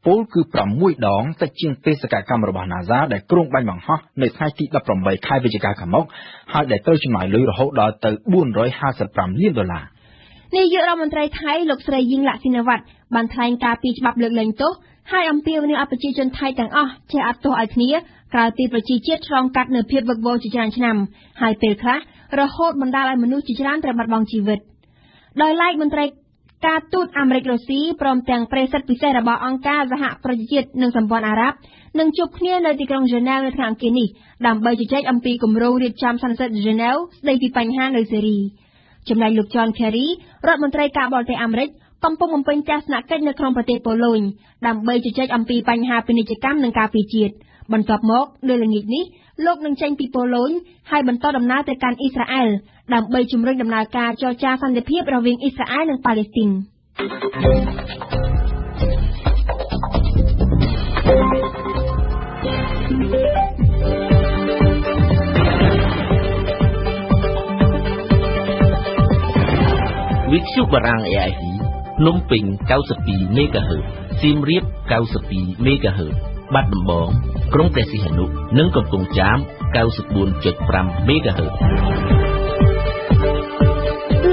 ពលគឺ6ដងតិចជាងបេសកកម្មរបស់ NASA ដែលគ្រោងបាញ់បង្ហោះនៅថ្ងៃទី18ខែវិច្ឆិកាខាងមុខហើយដែលត្រូវចំណាយលុយរហូតដល់ទៅ$455 លាននាយករដ្ឋមន្ត្រីថៃលោកស្រីយីងឡាក់ស៊ីណាវ៉ាត់បានថ្លែងការពីច្បាប់លើកលែងទោសហើយអំពាវនាវឲ្យប្រជាជនថៃទាំងអស់ចេះអត់ទោសឲ្យគ្នាក្រោយពីប្រជាជាតិឆ្លងកាត់នូវភាពវឹកវរជាច្រើនឆ្នាំហើយពេលខ្លះរហូតបណ្ដាលឲ្យមនុស្សជាច្រើនត្រូវបាត់បង់ជីវិតដោយឡែកមន្ត្រីការទូតអាមេរិករុស្ស៊ីព្រមទាំងប្រេសិតពិសេសរបស់អង្គការសហប្រជាជាតិនិងសម្ព័ន្ធអារ៉ាប់នឹងជួបគ្នានៅទីក្រុងហ្សឺណែវនៅថ្ងៃអង្គារនេះដើម្បីជជែកអំពីគម្រោងរៀបចំសន្និសីទហ្សឺណែវស្ដីពីបញ្ហានៅសេរីចំណែកលោក John Kerry រដ្ឋមន្ត្រីការបរទេសអាមេរិកកំពុងបំពេញទស្សនកិច្ចនៅក្នុងប្រទេសប៉ូឡូញដើម្បីជជែកអំពីបញ្ហាពាណិជ្ជកម្មនិងការពារជាតិ បន្ទាប់មកនៅល្ងាចនេះលោកនឹងចេញពីប៉ូឡូញហើយបន្តដំណើរទៅកាន់អ៊ីស្រាអែលដើម្បីជំរុញដំណើរការចរចាសន្តិភាពរវាងអ៊ីស្រាអែលនិងប៉ាឡេស្ទីនវិទ្យុបារាំង AID ភ្នំពេញ 92 MHz សៀមរាប 92 MHz បាត់ដំបងក្រុងព្រះសីហនុនិងកំពង់ចាម 94.5 MHz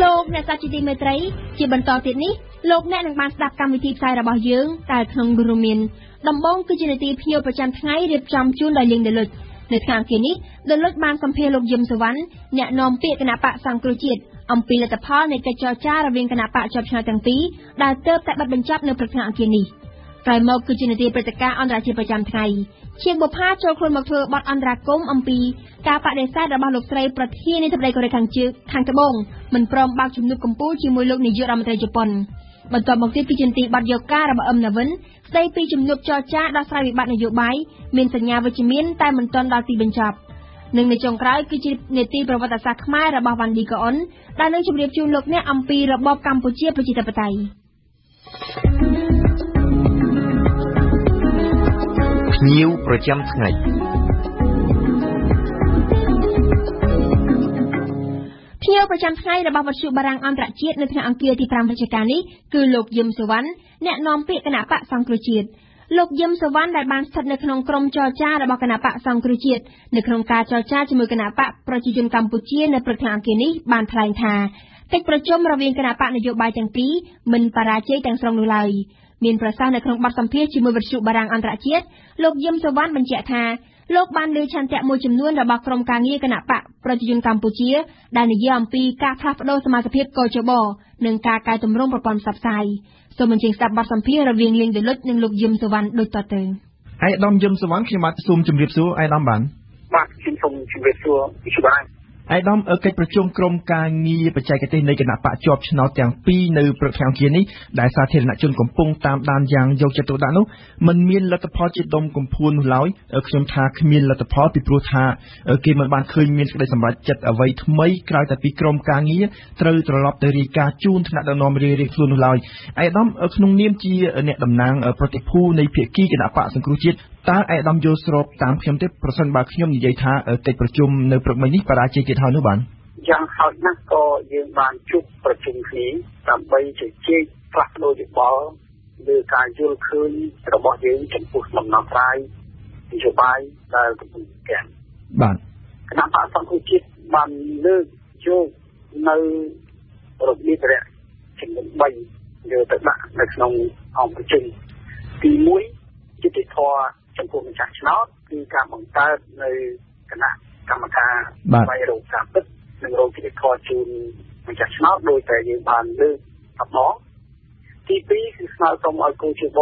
លោកអ្នកសាជាទីមេត្រីជាបន្តទៀតនេះលោកអ្នកនឹងបានស្ដាប់កម្មវិធីផ្សាយរបស់យើងដែលក្នុងរួមមានដំបងគឺជានីតិភ្ញៀវប្រចាំថ្ងៃរៀបចំជូនដោយលេងដលុចនៅថ្ងៃអង្គារនេះដលុចបានសម្ភាសន៍លោកយឹមសវណ្ណអ្នកនាំពាក្យគណៈបកសង្គ្រោះជាតិអំពីលទ្ធផលនៃកិច្ចចរចារវាងគណៈបកជាប់ឆ្នោតទាំងពីរដែលទើបតែបិទបញ្ចប់នៅព្រឹកថ្ងៃអង្គារនេះក្រោយមកគឺជានីតិព្រឹត្តិការណ៍អន្តរជាតិប្រចាំថ្ងៃជាងបុប្ផាចូលខ្លួនមកធ្វើបទអន្តរាគមន៍អំពីការបដិសេធរបស់លោកស្រីប្រធានាធិបតីកូរ៉េខាងត្បូងមិនព្រមបើកជំនួបកម្ពុជាជាមួយលោកនាយករដ្ឋមន្ត្រីជប៉ុនបន្ទាប់មកទៀតគឺជានីតិបទយកការរបស់អឹមណាវិនស្ដីពីជំនួបចរចាដោះស្រាយវិបត្តិនយោបាយមានសញ្ញាវិជ្ជមានតែមិនទាន់ដល់ទីបញ្ចប់និងនៅចុងក្រោយគឺជានីតិប្រវត្តិសាស្ត្រខ្មែររបស់វ៉ាន់ឌីកអ៊ុនដែលនឹងជម្រាបជូនលោកអ្នកអំពីរបបកម្ពុជាប្រជាធិបតេយ្យភ្ញៀវប្រចាំថ្ងៃភ្ញៀវប្រចាំថ្ងៃរបស់វិទ្យុបារាំងអន្តរជាតិនៅថ្ងៃអង្គារទី5វិច្ឆិកានេះគឺលោកយឹមសវណ្ណអ្នកនាំពាក្យគណៈបកសង្គ្រោះជាតិលោកយឹមសវណ្ណដែលបានស្ថិតនៅក្នុងក្រុមចរចារបស់គណៈបកសង្គ្រោះជាតិនៅក្នុងការចរចាជាមួយគណៈបកប្រជាជនកម្ពុជានៅព្រឹកថ្ងៃអង្គារនេះបានថ្លែងថាកិច្ចប្រជុំរវាងគណៈបកនយោបាយទាំងពីរមិនបរាជ័យទាំងស្រុងនោះឡើយមានប្រសាសន៍នៅក្នុងបទសម្ភាសន៍ជាមួយវិទ្យុបារាំងអន្តរជាតិលោកយឹមសវណ្ណបញ្ជាក់ថាលោកបានលើឆន្ទៈមួយចំនួនរបស់ក្រុមការងារគណៈបកប្រជាជនកម្ពុជាដែលនិយាយអំពីការផ្លាស់ប្តូរសមាជិកកោជបនិងការកែតម្រង់ប្រព័ន្ធផ្សព្វផ្សាយសូមអញ្ជើញស្ដាប់បទសម្ភាសន៍រវាងលេងដលុចនិងលោកយឹមសវណ្ណដូចតទៅអាយដាមយឹមសវណ្ណខ្ញុំបាទសូមជម្រាបសួរអាយដាមបាទខ្ញុំសូមជម្រាបសួរវិទ្យុបារាំងអាយដាមកិច្ចប្រជុំក្រុមការងារបច្ចេកទេសនៃគណៈបកជាប់ឆ្នោតទាំងពីរនៅព្រឹកថ្ងៃអង្គារនេះដែលសាធារណជនកំពុងតាមដានយ៉ាងយកចិត្តទុកដាក់នោះมันមានលទ្ធផលជាដុំកំភួននោះឡើយខ្ញុំថាគ្មានលទ្ធផលពីព្រោះថាគេមិនបានឃើញមានសេចក្តីសម្រេចចិត្តអ្វីថ្មីក្រៅតែពីក្រុមការងារត្រូវត្រឡប់ទៅរាយការណ៍ជូនថ្នាក់ដឹកនាំរៀងៗខ្លួននោះឡើយអាយដាមក្នុងនាមជាអ្នកតំណាងប្រតិភូនៃភាគីគណៈបកសង្គ្រោះជាតិតើអាយដាមយល់ស្របតាមខ្ញុំទេប្រសិនបើខ្ញុំនិយាយថាកិច្ចប្រជុំនៅព្រឹកមិញនេះបរាជ័យទៀតហើយនោះបាទយ៉ាងហោចណាស់ក៏យើងបានជួបប្រជុំគ្នាដើម្បីជជែកផ្លាស់ប្ដូរយោបល់លើការយល់ឃើញរបស់យើងចំពោះដំណោះស្រាយនយោបាយដែលកំពុងកើតបាទគណៈបកសង្គ្រោះជាតិបានលើកយកនៅរបៀបរយៈចំនួន3យកទៅដាក់នៅក្នុងអង្គប្រជុំទី1យុត្តិធម៌ចំពោះម្ចាស់ឆ្នោតគឺការបង្កើតនៅគណៈកម្មការស្វែងរកការពិតនិងរកយុត្តិធម៌ជូនម្ចាស់ឆ្នោតដោយតែយើងបានលើកដំណងទី2គឺស្នើសុំឲ្យកោជប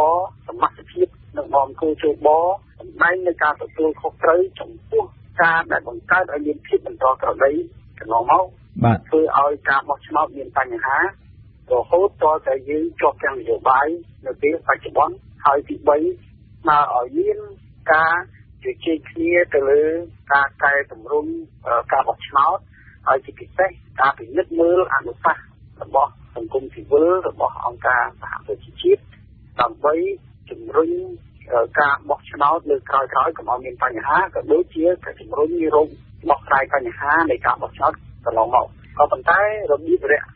សមត្ថភាពនិងបងកោជបសម្ដែងនៅការទទួលខុសត្រូវចំពោះការដែលបង្កើតឲ្យមានភាពបន្តក្រដីកន្លងមកធ្វើឲ្យការបោះឆ្នោតមានបញ្ហារហូតដល់តែយើងជាប់ទាំងនយោបាយនៅពេលបច្ចុប្បន្នហើយទី3ស្នើឲ្យមានការជជែកគ្នាទៅលើការកែតម្រង់ការបោះឆ្នោតហើយជាពិសេសការពិនិត្យមើលអនុសាសន៍របស់សង្គមស៊ីវិលរបស់អង្គការសហប្រជាជាតិដើម្បីជំរុញការបោះឆ្នោតលើក្រោយៗកុំឲ្យមានបញ្ហាក៏ដូចជាការជំរុញរោគដោះស្រាយបញ្ហានៃការបោះឆ្នោតកន្លងមកក៏ប៉ុន្តែរបៀបរយៈ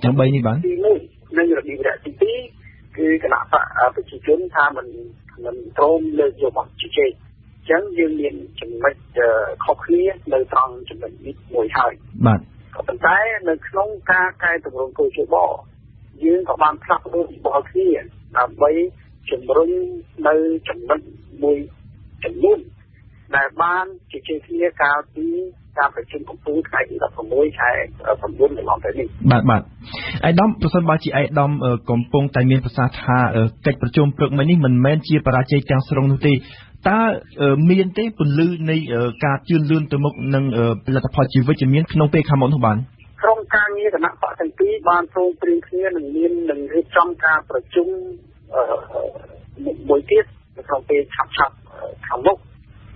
ទាំង3នេះបាទទី1និងរបៀបរយៈទី2គឺគណៈបកប្រជាជនថាមិនព្រមលើកយកមកជជែកអញ្ចឹងយើងមានចំណុចខុសគ្នានៅត្រង់ចំណុចនេះមួយហើយបាទក៏ប៉ុន្តែនៅក្នុងការកែតម្រង់គោលជបយើងក៏បានផ្លាស់ប្ដូរយោបល់គ្នាដើម្បីជំរុញនៅចំណុចមួយចំនួនដែលបានជជែកគ្នាកាលពីការប្រជុំកំពូលថ្ងៃទី16ខែ9កន្លងទៅនេះបាទអាយដាមប្រសិនបើជាអាយដាមកំពុងតែមានប្រសាសន៍ថាកិច្ចប្រជុំព្រឹកមិញនេះមិនមែនជាបរាជ័យទាំងស្រុងនោះទេតើមានទេពន្លឺនៃការជឿនលឿនទៅមុខនឹងលទ្ធផលជីវិតជាមានក្នុងពេលខាងមុខនោះបាទក្រុមការងារគណៈបកទាំងពីរបានព្រមព្រៀងគ្នានឹងរៀបចំការប្រជុំមួយទៀតនៅក្នុងពេលឆាប់ខ ខាងមុខ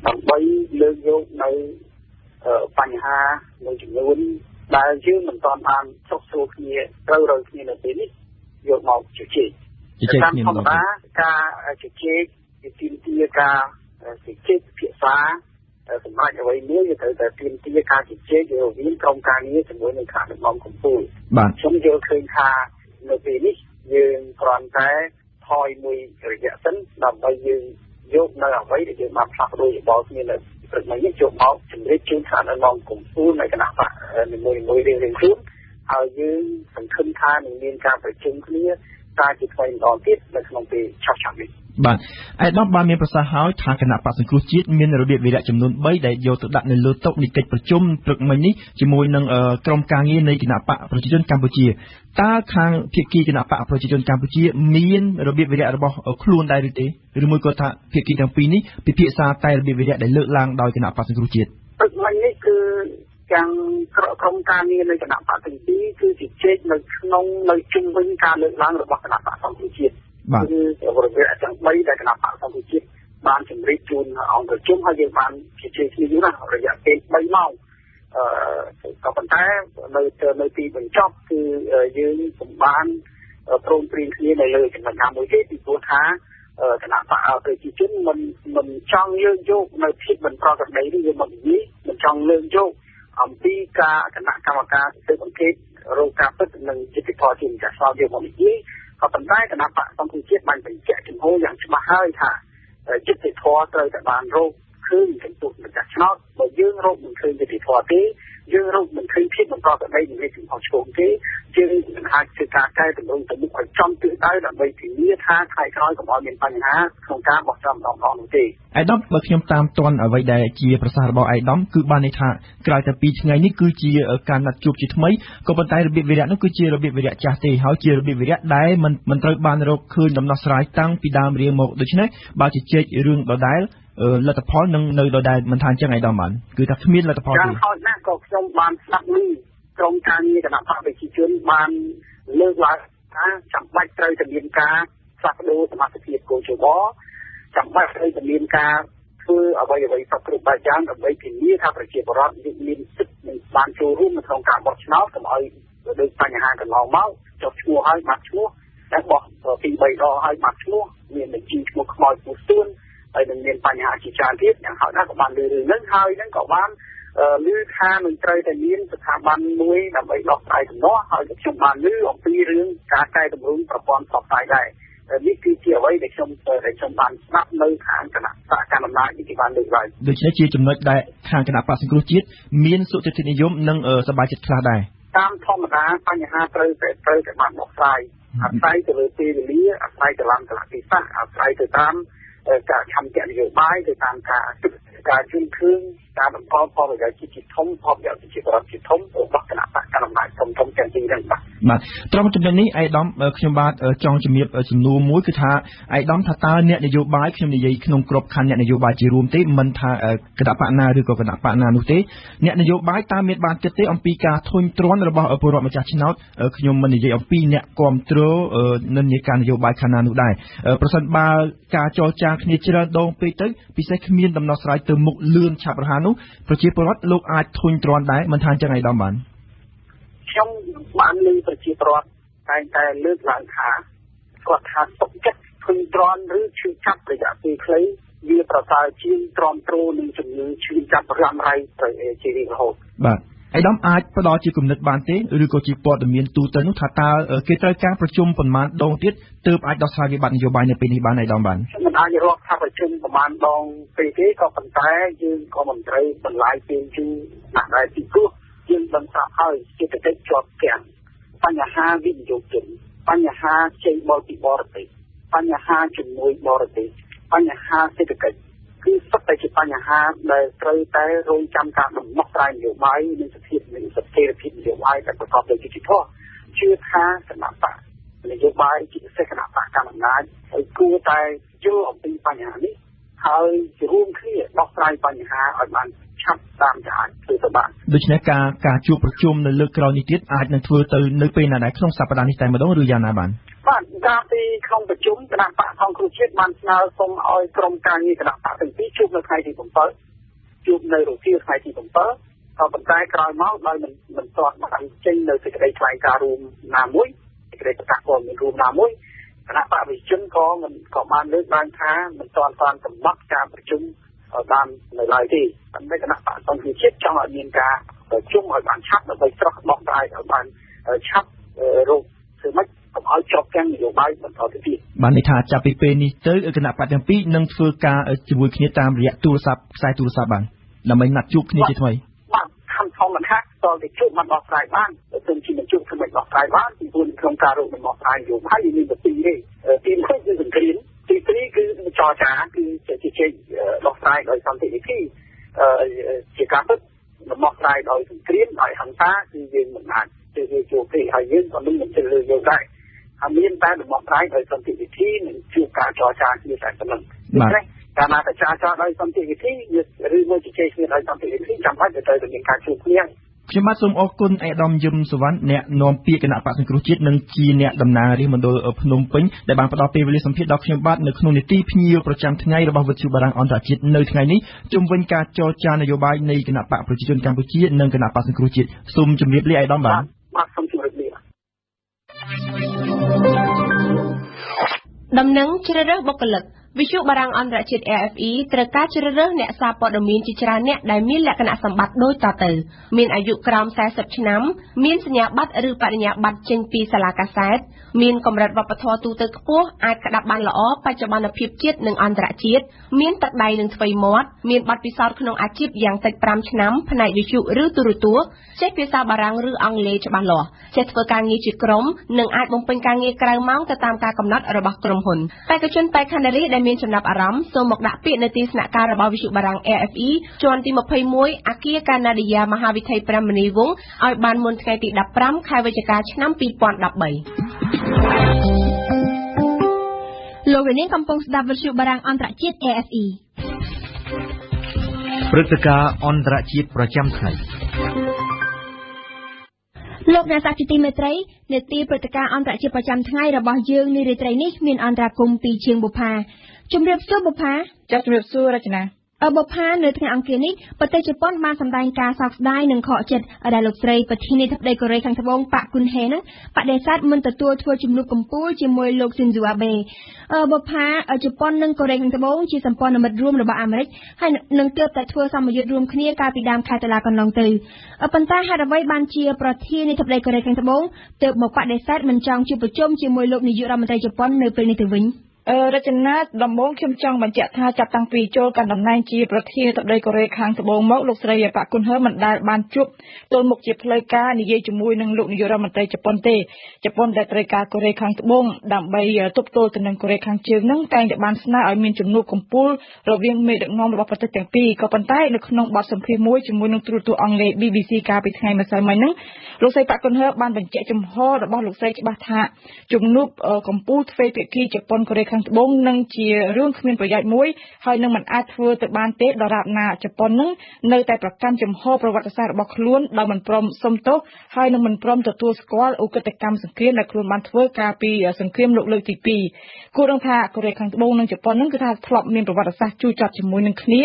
ដើម្បីលើកយកនៅបញ្ហាមួយចំនួនដែលយើងមិនទាន់បានចុះសួរគ្នាត្រូវគ្នានៅពេលនេះយកមកជជែកតាមធម្មតាការជជែកជាទីទាការជជែកភាសាសម្រាប់អ្វីមួយវាត្រូវតែទីទាការជជែករវាងក្រុមការងារជាមួយនឹងខាងដឹកនាំកម្ពុជាខ្ញុំយល់ឃើញថានៅពេលនេះយើងគ្រាន់តែថយមួយរយៈសិនដើម្បីយើងយកនៅអ្វីដែលយើងបានផ្លាស់ប្ដូរយោបល់គ្នានៅព្រឹកមិញនេះយកមកជំរាបជូនខាងដឹកនាំកម្ពុជានៅគណៈបកនីមួយៗរៀងៗខ្លួនហើយយើងសង្ឃឹមថានឹងមានការប្រជុំគ្នាតែជាថ្មីម្ដងទៀតនៅក្នុងពេលឆាប់នេះបាទឯកឧត្តមបានមានប្រសាសន៍ហើយថាគណៈបក្សសង្គ្រោះជាតិមានរបៀបវិរៈចំនួន3ដែលយកទៅដាក់នៅលើតុនៃកិច្ចប្រជុំព្រឹកមិញនេះជាមួយនឹងក្រុមការងារនៃគណៈបកប្រជាជនកម្ពុជាតើខាងភាគីគណៈបកប្រជាជនកម្ពុជាមានរបៀបវិរៈរបស់ខ្លួនដែរឬទេឬមួយក៏ថាភាគីទាំងពីរនេះពិភាក្សាតែរបៀបវិរៈដែលលើកឡើងដោយគណៈបក្សសង្គ្រោះជាតិព្រឹកមិញនេះគឺទាំងក្រុមការងារនៃគណៈបកទាំងពីរគឺជជែកនៅក្នុងនៅជុំវិញការលើកឡើងរបស់គណៈបកសង្គ្រោះជាតិគឺរយៈទាំង3ដែលគណៈបកសង្គ្រោះជាតិបានជម្រាបជូនអង្គប្រជុំហើយយើងបានជជែកគ្នាយូរណាស់រយៈពេល3ម៉ោងក៏ប៉ុន្តែនៅទីបញ្ចប់គឺយើងពុំបានព្រមព្រៀងគ្នានៅលើចំណុចណាមួយទេពីព្រោះថាគណៈបកប្រជាជនមិនចង់លើកយកនៅភាពមិនប្រក្រតីនេះយកមកនិយាយមិនចង់លើកយកអំពីការគណៈកម្មការស៊ើបអង្កេតរកការពិតនិងយុត្តិធម៌ជាម្ចាស់ស្លាប់យកមកនិយាយក៏ប៉ុន្តែគណៈបកសង្គ្រោះជាតិបានបញ្ជាក់ចំហយ៉ាងច្បាស់ហើយថាយុត្តិធម៌ត្រូវតែបានរកឃើញចំពោះម្ចាស់ឆ្នោតបើយើងរកមិនឃើញយុត្តិធម៌ទេយើងរកមិនឃើញភាពមិនប្រក្រតីនឹងចំហឆ្ពោះទេយើងមិនអាចធ្វើការកែតម្រង់ទៅមុខឲ្យចំទិសដៅដើម្បីធានាថាថ្ងៃក្រោយកុំឲ្យមានបញ្ហាក្នុងការបោះឆ្នោតម្ដងនោះទេអាយដាមបើខ្ញុំតាមទាន់អ្វីដែលជាប្រសាសន៍របស់អាយដាមគឺបានន័យថាក្រោយតែ2ថ្ងៃនេះគឺជាការណាត់ជួបជាថ្មីក៏ប៉ុន្តែរបៀបវិរៈនោះគឺជារបៀបវិរៈចាស់ទេហើយជារបៀបវិរៈដែលមិនត្រូវបានរកឃើញដំណោះស្រាយតាំងពីដើមរៀងមកដូច្នេះបើជជែករឿងដដែលលទ្ធផលនឹងនៅដដែលមិនថាអញ្ចឹងអាយដាមបានគឺថាគ្មានលទ្ធផលទេយ៉ាងហោចណាស់ក៏ខ្ញុំបានស្ដាប់ឮក្រុមការងារគណៈបកប្រជាជនបានលើកឡើងថាចាំបាច់ត្រូវតែមានការផ្លាស់ប្ដូរសមត្ថភាពកោជបចាំបាច់ត្រូវតែមានការធ្វើអ្វីៗគ្រប់បែបយ៉ាងដើម្បីធានាថាប្រជាពលរដ្ឋមានសិទ្ធិនឹងបានចូលរួមក្នុងការបោះឆ្នោតកុំឲ្យដូចបញ្ហាកន្លងមកចុះឈ្មោះឲ្យបាត់ឈ្មោះតែបោះពី3ដងឲ្យបាត់ឈ្មោះមានបញ្ជីឈ្មោះខ្មោចពូស្ទួនហើយនឹងមានបញ្ហាជាច្រើនទៀតយ៉ាងហោចណាស់ក៏បានលើរឿងហ្នឹងហើយហ្នឹងក៏បានឮថានឹងត្រូវតែមានស្ថាប័នមួយដើម្បីដោះស្រាយដំណោះហើយខ្ញុំបានឮអំពីរឿងការកែតម្រង់ប្រព័ន្ធផ្សព្វផ្សាយដែរនេះគឺជាអ្វីដែលខ្ញុំបានស្ដាប់នៅខាងគណៈបកកណ្ដាលអំណាចនេះបានលើកឡើងដូច្នេះជាចំណុចដែលខាងគណៈបកសង្គ្រោះជាតិមានសុទិដ្ឋិនិយមនិងសប្បាយចិត្តខ្លះដែរតាមធម្មតាបញ្ហាត្រូវតែបានដោះស្រាយអាស្រ័យទៅលើពេលវេលាអាស្រ័យទៅតាមកលៈទេសៈអាស្រ័យទៅតាមការឆន្ទៈនយោបាយទៅតាមការជឿនឃើញការបន្តផលប្រយោជន៍ជាធំផលប្រយោជន៍ជារដ្ឋជាធំរបស់គណៈបកកណ្ដាលអំណាចធំទាំងពីរហ្នឹងបាទត្រង់ចំណុចនេះអាយដាមខ្ញុំបាទចង់ជំរាបសំណួរមួយគឺថាអាយដាមថាតើអ្នកនយោបាយខ្ញុំនិយាយក្នុងក្របខ័ណ្ឌអ្នកនយោបាយជារួមទេមិនថាគណៈបកណាឬក៏គណៈបកណានោះទេអ្នកនយោបាយតើមានបានគិតទេអំពីការធុញទ្រាន់របស់ពលរដ្ឋម្ចាស់ឆ្នោតខ្ញុំមិននិយាយអំពីអ្នកគ្រប់គ្រងនិន្នាការនយោបាយខាងណានោះដែរប្រសិនបើការចរចាគ្នាច្រើនដងពេកទៅពិសេសគ្មានដំណោះស្រាយទៅមុខលឿនឆាប់រហ័សនោះប្រជាពលរដ្ឋលោកអាចធុញទ្រាន់ដែរមិនថាអញ្ចឹងអាយដាមបានខ្ញុំបានលើប្រជាពលរដ្ឋតែងតែលើកឡើងថាគាត់ថាទុកចិត្តធុញទ្រាន់ឬឈឺចាប់រយៈពេលខ្លីវាប្រសើរជាងទ្រាំទ្រនឹងជំងឺឈឺចាប់រ៉ាំរ៉ៃទៅជារៀងរហូតបាទអាយដាមអាចផ្ដល់ជាគំនិតបានទេឬក៏ជាព័ត៌មានទូទៅនោះថាតើគេត្រូវការប្រជុំប៉ុន្មានដងទៀតទើបអាចដោះស្រាយវិបត្តិនយោបាយនៅពេលនេះបានអាយដាមបានខ្ញុំមិនអាចរាប់ថាប្រជុំប្រមាណដងពេលទេក៏ប៉ុន្តែយើងក៏មិនត្រូវបន្លាយពេលយូរណាស់ដែរពីព្រោះយើងបានស្រាប់ហើយសេដ្ឋកិច្ចជាប់គាំងបញ្ហាវិនិយោគិនបញ្ហាចេញបរពីបរទេសបញ្ហាជំនួយបរទេសបញ្ហាសេដ្ឋកិច្ចគឺសុទ្ធតែជាបញ្ហាដែលត្រូវតែរងចាំការដំណោះស្រាយនយោបាយនិងស្ថិរភាពនយោបាយដែលប្រកបដោយយុត្តិធម៌ជឿថាគណៈបកនយោបាយជាពិសេសគណៈបកកណ្ដាលអំណាចហើយគួរតែយល់អំពីបញ្ហានេះហើយរួមគ្នាដោះស្រាយបញ្ហាឲ្យបានឆាប់តាមតែអាចធ្វើទៅបានដូច្នេះការជួបប្រជុំនៅលើកក្រោយនេះទៀតអាចនឹងធ្វើទៅនៅពេលណាដែរក្នុងសប្តាហ៍នេះតែម្ដងឬយ៉ាងណាបានបាទកាលពីក្នុងប្រជុំគណៈបកសង្គ្រោះជាតិ បានស្នើសុំឲ្យក្រុមការងារគណៈបកទាំងពីរជួបនៅថ្ងៃទី7ជួបនៅរសៀលថ្ងៃទី7ក៏ប៉ុន្តែក្រោយមកដោយមិនទាន់បានចេញនៅសេចក្តីថ្លែងការណ៍រួមណាមួយសេចក្តីប្រកាសព័ត៌មានរួមណាមួយគណៈបកប្រជាជនក៏បានលើកឡើងថាមិនទាន់កំណត់ការប្រជុំបាននៅឡើយទេប៉ុន្តែគណៈបកសង្គ្រោះជាតិចង់ឲ្យមានការប្រជុំឲ្យបានឆាប់ដើម្បីស្រោះបកស្រាយឲ្យបានឆាប់រោគធ្វើម៉េចកុំឲ្យជាប់ទាំងនយោបាយបន្តទៅទៀតបានន័យថាចាប់ពីពេលនេះទៅគណៈបកទាំងពីរនឹងធ្វើការជាមួយគ្នាតាមរយៈទូរស័ព្ទខ្សែទូរស័ព្ទបានដើម្បីណាត់ជួបគ្នាជាថ្មីបាទខំធំមិនហាក់តទៅជួបមិនដោះស្រាយបានទៅជាមិនជួបធ្វើមិនដោះស្រាយបានពីព្រោះក្នុងការរកមិនដោះស្រាយនយោបាយមានតែពីរទេទី1គឺសង្គ្រាមទី2គឺចរចាគឺជាជ័យដោះស្រាយដោយសន្តិវិធីជាការពិតដោះស្រាយដោយសង្គ្រាមដោយហិង្សាគឺយើងមិនអាចទៅជួបទេហើយយើងក៏មិនជឿលើយកដែរហើយមានតែដោះស្រាយដោយសន្តិវិធីនិងជួបការចរចាគ្នាតែប៉ុណ្ណឹងបាទកាលណាតែចរចាដោយសន្តិវិធីឬមួយជជែកគ្នាដោយសន្តិវិធីចាំបាច់ទៅមានការជួបគ្នាខ្ញុំបាទសូមអរគុណអាយដាមយឹមសុវណ្ណអ្នកនាំពាក្យគណៈបក្សសង្គ្រោះជាតិនិងជាអ្នកដំណើររាជមណ្ឌលភ្នំពេញដែលបានផ្ដល់ពេលវេលាសម្ភាសន៍ដល់ខ្ញុំបាទនៅក្នុងនីតិភ្ញៀវប្រចាំថ្ងៃរបស់វិទ្យុបារាំងអន្តរជាតិនៅថ្ងៃនេះជុំវិញការចរចានយោបាយនៃគណៈបកប្រជាជនកម្ពុជានិងគណៈបក្សសង្គ្រោះជាតិសូមជម្រាបលាអាយដាមបាទសូមជម្រាបលាដំណឹងជ្រើសរើសបុគ្គលិកវិទ្យុបារាំងអន្តរជាតិ RFE ត្រូវការជ្រើសរើសអ្នកសារព័ត៌មានជាច្រើនអ្នកដែលមានលក្ខណៈសម្បត្តិដូចតទៅមានអាយុក្រោម40ឆ្នាំមានសញ្ញាបត្រឬបរិញ្ញាបត្រចេញពីសាលាកាសែតមានកម្រិតវប្បធម៌ទូទៅខ្ពស់អាចក្តាប់បានល្អបច្ចុប្បន្នភាពជាតិនិងអន្តរជាតិមានទឹកដៃនិងថ្វីមាត់មានបទពិសោធន៍ក្នុងអាជីពយ៉ាងតិច5ឆ្នាំផ្នែកវិទ្យុឬទូរទស្សន៍ចេះភាសាបារាំងឬអង់គ្លេសច្បាស់លាស់ចេះធ្វើការងារជាក្រុមនិងអាចបំពេញការងារក្រៅម៉ោងទៅតាមការកំណត់របស់ក្រុមហ៊ុនបេក្ខជនបេក្ខនារីដែលមានចំណាប់អារម្មណ៍សូមមកដាក់ពាក្យនៅទីស្នាក់ការរបស់វិទ្យុបារាំង RFE ជាន់ទី21អគារកាណាឌីយ៉ាមហាវិថី5មនីវងឲ្យបានមុនថ្ងៃទី15ខែវិច្ឆិកាឆ្នាំ2013លោកនាងកំពុងស្ដាប់វិទ្យុបារាំងអន្តរជាតិ RFE ព្រឹត្តិការណ៍អន្តរជាតិប្រចាំថ្ងៃលោកអ្នកសាស្ត្រជាទីមេត្រីនេតិព្រឹត្តិការណ៍អន្តរជាតិប្រចាំថ្ងៃរបស់យើងនារីត្រីនេះមានអន្តរាគមន៍ពីជាងបុប្ផាជំរាបសួរបុប្ផាចា៎ជំរាបសួររចនាបុប្ផានៅថ្ងៃអង្គារនេះប្រទេសជប៉ុនបានសម្ដែងការសោកស្ដាយនិងខកចិត្តដែលលោកស្រីប្រធានាធិបតីកូរ៉េខាងត្បូងប៉ាក់គុនហេនឹងបដិសេធមិនទទួលធ្វើជំនួបកំពូលជាមួយលោកស៊ីនស៊ូអាបេបុប្ផាជប៉ុននិងកូរ៉េខាងត្បូងជាសម្ព័ន្ធមិត្តរួមរបស់អាមេរិកហើយនឹងទើបតែធ្វើសម្ពយុទ្ធរួមគ្នាកាលពីដើមខែតុលាកន្លងទៅប៉ុន្តែហេតុអ្វីបានជាប្រធានាធិបតីកូរ៉េខាងត្បូងទើបមកបដិសេធមិនចង់ជួបប្រជុំជាមួយលោកនាយករដ្ឋមន្ត្រីជប៉ុននៅពេលនេះទៅវិញរចនាដំបូងខ្ញុំចង់បញ្ជាក់ថាចាប់តាំងពីចូលកាន់តំណែងជាប្រធានាធិបតីកូរ៉េខាងត្បូងមកលោកស្រីប៉ាក់គុនហឺមិនដែលបានជួបទល់មុខជាផ្លូវការនិយាយជាមួយនឹងលោកនាយករដ្ឋមន្ត្រីជប៉ុនទេជប៉ុនដែលត្រូវការកូរ៉េខាងត្បូងដើម្បីទប់ទល់ទៅនឹងកូរ៉េខាងជើងនឹងតែងតែបានស្នើឲ្យមានជំនួបកំពូលរវាងមេដឹកនាំរបស់ប្រទេសទាំងពីរក៏ប៉ុន្តែនៅក្នុងបទសម្ភាសន៍មួយជាមួយនឹងទូរទស្សន៍អង់គ្លេស BBC កាលពីថ្ងៃម្សិលមិញហ្នឹងលោកស្រីប៉ាក់គុនហឺបានបញ្ជាក់ចំហរបស់លោកស្រីច្បាស់ថាជំនួបកំពូលទ្វេភាគីជប៉ុនកូរ៉េខាងត្បូងនឹងជារឿងគ្មានប្រយោជន៍មួយហើយនឹងមិនអាចធ្វើទៅបានទេដរាបណាជប៉ុននឹងនៅតែប្រកាន់ចំហប្រវត្តិសាស្ត្ររបស់ខ្លួនដោយមិនព្រមសុំទោសហើយនឹងមិនព្រមទទួលស្គាល់ឧក្រិដ្ឋកម្មសង្គ្រាមដែលខ្លួនបានធ្វើកាលពីសង្គ្រាមលោកលើកទី2គួរដឹងថាកូរ៉េខាងត្បូងនិងជប៉ុននឹងគឺថាធ្លាប់មានប្រវត្តិសាស្ត្រជួចចាត់ជាមួយនឹងគ្នា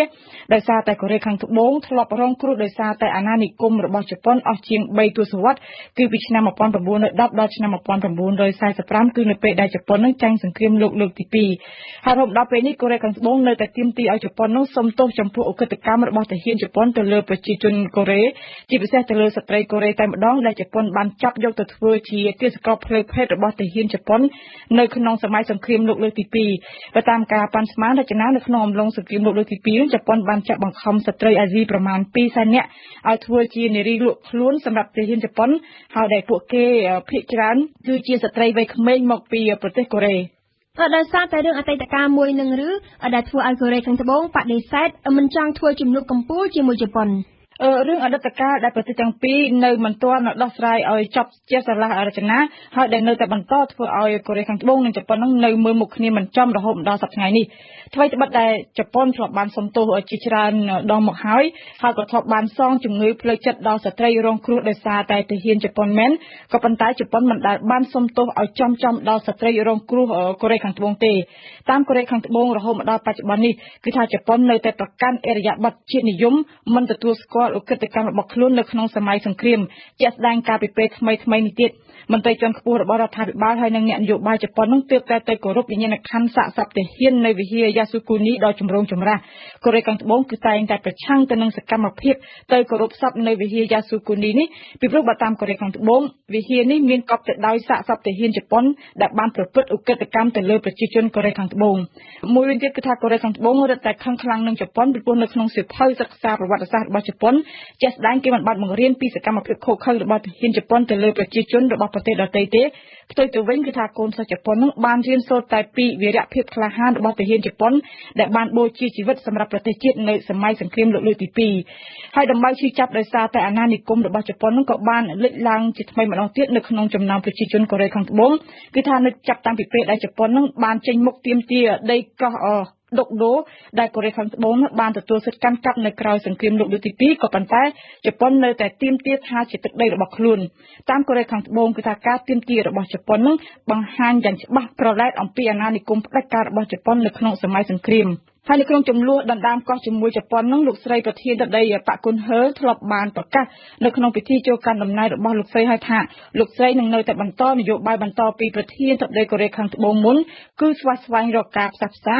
ដោយសារតែកូរ៉េខាងត្បូងធ្លាប់រងគ្រោះដោយសារតែអាណានិគមរបស់ជប៉ុនអស់ជាង3ទសវត្សរ៍គឺពីឆ្នាំ1910ដល់ឆ្នាំ1945គឺនៅពេលដែលជប៉ុននឹងចាញ់សង្គ្រាមលោកលើកទី2ហើយរហូតដល់ពេលនេះកូរ៉េខាងត្បូងនៅតែទាមទារឲ្យជប៉ុននោះសុំទោសចំពោះឧក្រិដ្ឋកម្មរបស់ទាហានជប៉ុនទៅលើប្រជាជនកូរ៉េជាពិសេសទៅលើស្ត្រីកូរ៉េតែម្ដងដែលជប៉ុនបានចាប់យកទៅធ្វើជាទាសករផ្លូវភេទរបស់ទាហានជប៉ុននៅក្នុងសម័យសង្គ្រាមលោកលើកទី2បើតាមការប៉ាន់ស្មានរចនានៅក្នុងអំឡុងសង្គ្រាមលោកលើកទី2ជប៉ុនបានចាប់បង្ខំស្ត្រីអាស៊ីប្រមាណ200,000នាក់ឲ្យធ្វើជានារីលក់ខ្លួនសម្រាប់ទាហានជប៉ុនហើយដែលពួកគេភាគច្រើនគឺជាស្ត្រីវ័យក្មេងមកពីប្រទេសកូរ៉េដោយសារតែរឿងអតីតកាលមួយនឹងឬដែលធ្វើឲ្យកូរ៉េខាងត្បូងបដិសេធមិនចង់ធ្វើជំនួបកំពូលជាមួយជប៉ុន រឿងអតីតកាលដែលប្រទេសទាំងពីរនៅមិនទាន់ដោះស្រាយឲ្យចប់ជាស្រឡះរចនាហើយដែលនៅតែបន្តធ្វើឲ្យកូរ៉េខាងត្បូងនិងជប៉ុននឹងនៅមើលមុខគ្នាមិនចំរហូតដល់សប្តាហ៍នេះថ្មីត្បិតដែលជប៉ុនធ្លាប់បានសុំទោសជាច្រើនដងមកហើយក៏ធ្លាប់បានសងជំងឺផ្លូវចិត្តដល់ស្ត្រីរងគ្រោះដោយសារតែទាហានជប៉ុនមែនក៏ប៉ុន្តែជប៉ុនមិនដែលបានសុំទោសឲ្យចំដល់ស្ត្រីរងគ្រោះកូរ៉េខាងត្បូងទេតាមកូរ៉េខាងត្បូងរហូតមកដល់បច្ចុប្បន្ននេះគឺថាជប៉ុននៅតែប្រកាន់អរិយាប័ត្រជាតិនិយមមិនទទួលស្គាល់ឧក្រិដ្ឋកម្មរបស់ខ្លួននៅក្នុងសម័យសង្គ្រាមជាក់ស្ដែងការពីពេលថ្មីនេះទៀតមន្ត្រីជាន់ខ្ពស់របស់រដ្ឋាភិបាលហើយនិងអ្នកនយោបាយជប៉ុននឹងទើបតែទៅគោរពវិញ្ញាណក្ខន្ធសាកសពទាហាននៅវិហារយ៉ាស៊ូគូនីដ៏ចម្រូងចម្រាសកូរ៉េខាងត្បូងគឺតែងតែប្រឆាំងទៅនឹងសកម្មភាពទៅគោរពសពនៅវិហារយ៉ាស៊ូគូនីនេះពីព្រោះបើតាមកូរ៉េខាងត្បូងវិហារនេះមានកប់ទៅដោយសាកសពទាហានជប៉ុនដែលបានប្រព្រឹត្តឧក្រិដ្ឋកម្មទៅលើប្រជាជនកូរ៉េខាងត្បូងមួយវិញទៀតគឺថាកូរ៉េខាងត្បូងរឹតតែខឹងខ្លាំងនឹងជប៉ុនពីព្រោះនៅក្នុងសៀវភៅសិក្សាប្រវត្តិសាស្ត្ររបស់ជប៉ុនជាក់ស្ដែងគេបានបាត់បង្រៀនពីសកម្មភាពខុសខើរបស់ទាហានជប៉ុនទៅលើប្រជាជនរបស់ប្រទេសដទៃទេផ្ទុយទៅវិញគឺថាកូនសិស្សជប៉ុននឹងបានរៀនសូត្រតែពីវីរភាពក្លាហានរបស់ទាហានជប៉ុនដែលបានបូជាជីវិតសម្រាប់ប្រទេសជាតិនៅសម័យសង្គ្រាមលោកលើកទី2ហើយដើម្បីឈឺចាប់ដោយសារតែអាណានិគមរបស់ជប៉ុននឹងក៏បានលេចឡើងជាថ្មីម្ដងទៀតនៅក្នុងចំណោមប្រជាជនកូរ៉េខាងត្បូងគឺថានៅចាប់តាំងពីពេលដែលជប៉ុននឹងបានចេញមុខទាមទារដីកោះដុកដូដែលកូរ៉េខាងត្បូងបានទទួលសិទ្ធិកាន់កាប់នៅក្រៅសង្គ្រាមលោកលើកទី2ក៏ប៉ុន្តែជប៉ុននៅតែទាមទារថាជាទឹកដីរបស់ខ្លួនតាមកូរ៉េខាងត្បូងគឺថាការទាមទាររបស់ជប៉ុននឹងបង្ហាញយ៉ាងច្បាស់ប្រឡែតអំពីអាណានិគមផ្ដាច់ការរបស់ជប៉ុននៅក្នុងសម័យសង្គ្រាមហើយនៅក្នុងចំនួនដណ្ដើមកោះជាមួយជប៉ុននឹងលោកស្រីប្រធានទឹកដីប៉ាក់គុនហឺធ្លាប់បានប្រកាសនៅក្នុងពិធីចូលកាន់តំណែងរបស់លោកស្រីឲ្យថាលោកស្រីនឹងនៅតែបន្តនយោបាយបន្តពីប្រធានទឹកដីកូរ៉េខាងត្បូងមុនគឺស្វែងរកការផ្សះផ្សា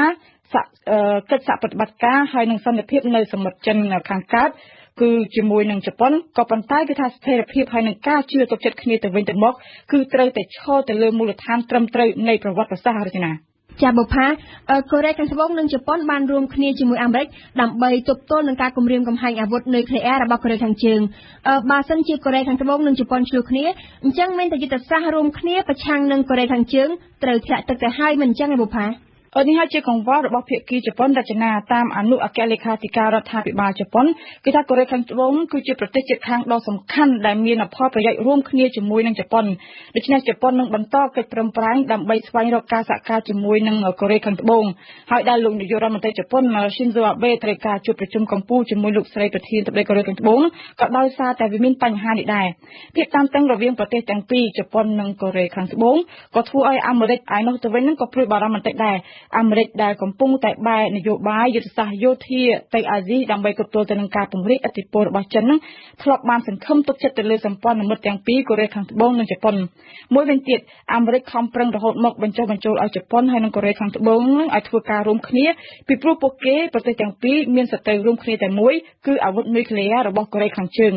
កិច្ចសហប្រតិបត្តិការហើយនឹងសន្តិភាពនៅសមុទ្រចិនខាងកើតគឺជាមួយនឹងជប៉ុនក៏ប៉ុន្តែគឺថាស្ថិរភាពហើយនឹងការជឿទុកចិត្តគ្នាទៅវិញទៅមកគឺត្រូវតែឈរទៅលើមូលដ្ឋានត្រឹមត្រូវនៃប្រវត្តិសាស្ត្ររចនាចាបុផាកូរ៉េខាងត្បូងនិងជប៉ុនបានរួមគ្នាជាមួយអាមេរិកដើម្បីទប់ទល់នឹងការគំរាមកំហែងអាវុធនុយក្លេអ៊ែររបស់កូរ៉េខាងជើងបើសិនជាកូរ៉េខាងត្បូងនិងជប៉ុនឆ្លោះគ្នាអញ្ចឹងមានតែយុទ្ធសាស្ត្ររួមគ្នាប្រឆាំងនឹងកូរ៉េខាងជើងត្រូវធ្លាក់ទឹកទៅហើយមិនអញ្ចឹងទេបុផានេះហើយជាកង្វល់របស់ភាគីជប៉ុនរចនាតាមអនុអគ្គលេខាធិការរដ្ឋាភិបាលជប៉ុនគឺថាកូរ៉េខាងត្បូងគឺជាប្រទេសជិតខាងដ៏សំខាន់ដែលមានផលប្រយោជន៍រួមគ្នាជាមួយនឹងជប៉ុនដូច្នេះជប៉ុននឹងបន្តកិច្ចប្រឹងប្រែងដើម្បីស្វែងរកការសហការជាមួយនឹងកូរ៉េខាងត្បូងហើយដែលលោកនាយករដ្ឋមន្ត្រីជប៉ុន Shinzo Abe ត្រូវការជួបប្រជុំកម្ពុជាជាមួយលោកស្រីប្រធានទឹកដីកូរ៉េខាងត្បូងក៏ដោយសារតែវាមានបញ្ហានេះដែរភាពតានតឹងរវាងប្រទេសទាំងពីរជប៉ុននិងកូរ៉េខាងត្បូងក៏ធ្វើឲ្យអាមេរិកឯនោះទៅវិញនឹងក៏ព្រួយបារម្ភបន្តិចដែរអាមេរិកដែលកំពុងតែបែរនយោបាយយុទ្ធសាស្ត្រយោធាទៅអាស៊ីដើម្បីទប់ទល់ទៅនឹងការពង្រីកឥទ្ធិពលរបស់ចិននឹងធ្លាប់បានសង្ឃឹមទុកចិត្តទៅលើសម្ព័ន្ធមិត្តទាំងពីរកូរ៉េខាងត្បូងនិងជប៉ុនមួយវិញទៀតអាមេរិកខំប្រឹងរហូតមកបញ្ចុះបញ្ចូលឲ្យជប៉ុនហើយនិងកូរ៉េខាងត្បូងនឹងឲ្យធ្វើការរួមគ្នាពីព្រោះពួកគេប្រទេសទាំងពីរមានសត្រូវរួមគ្នាតែមួយគឺអាវុធនុយក្លេអ៊ែររបស់កូរ៉េខាងជើង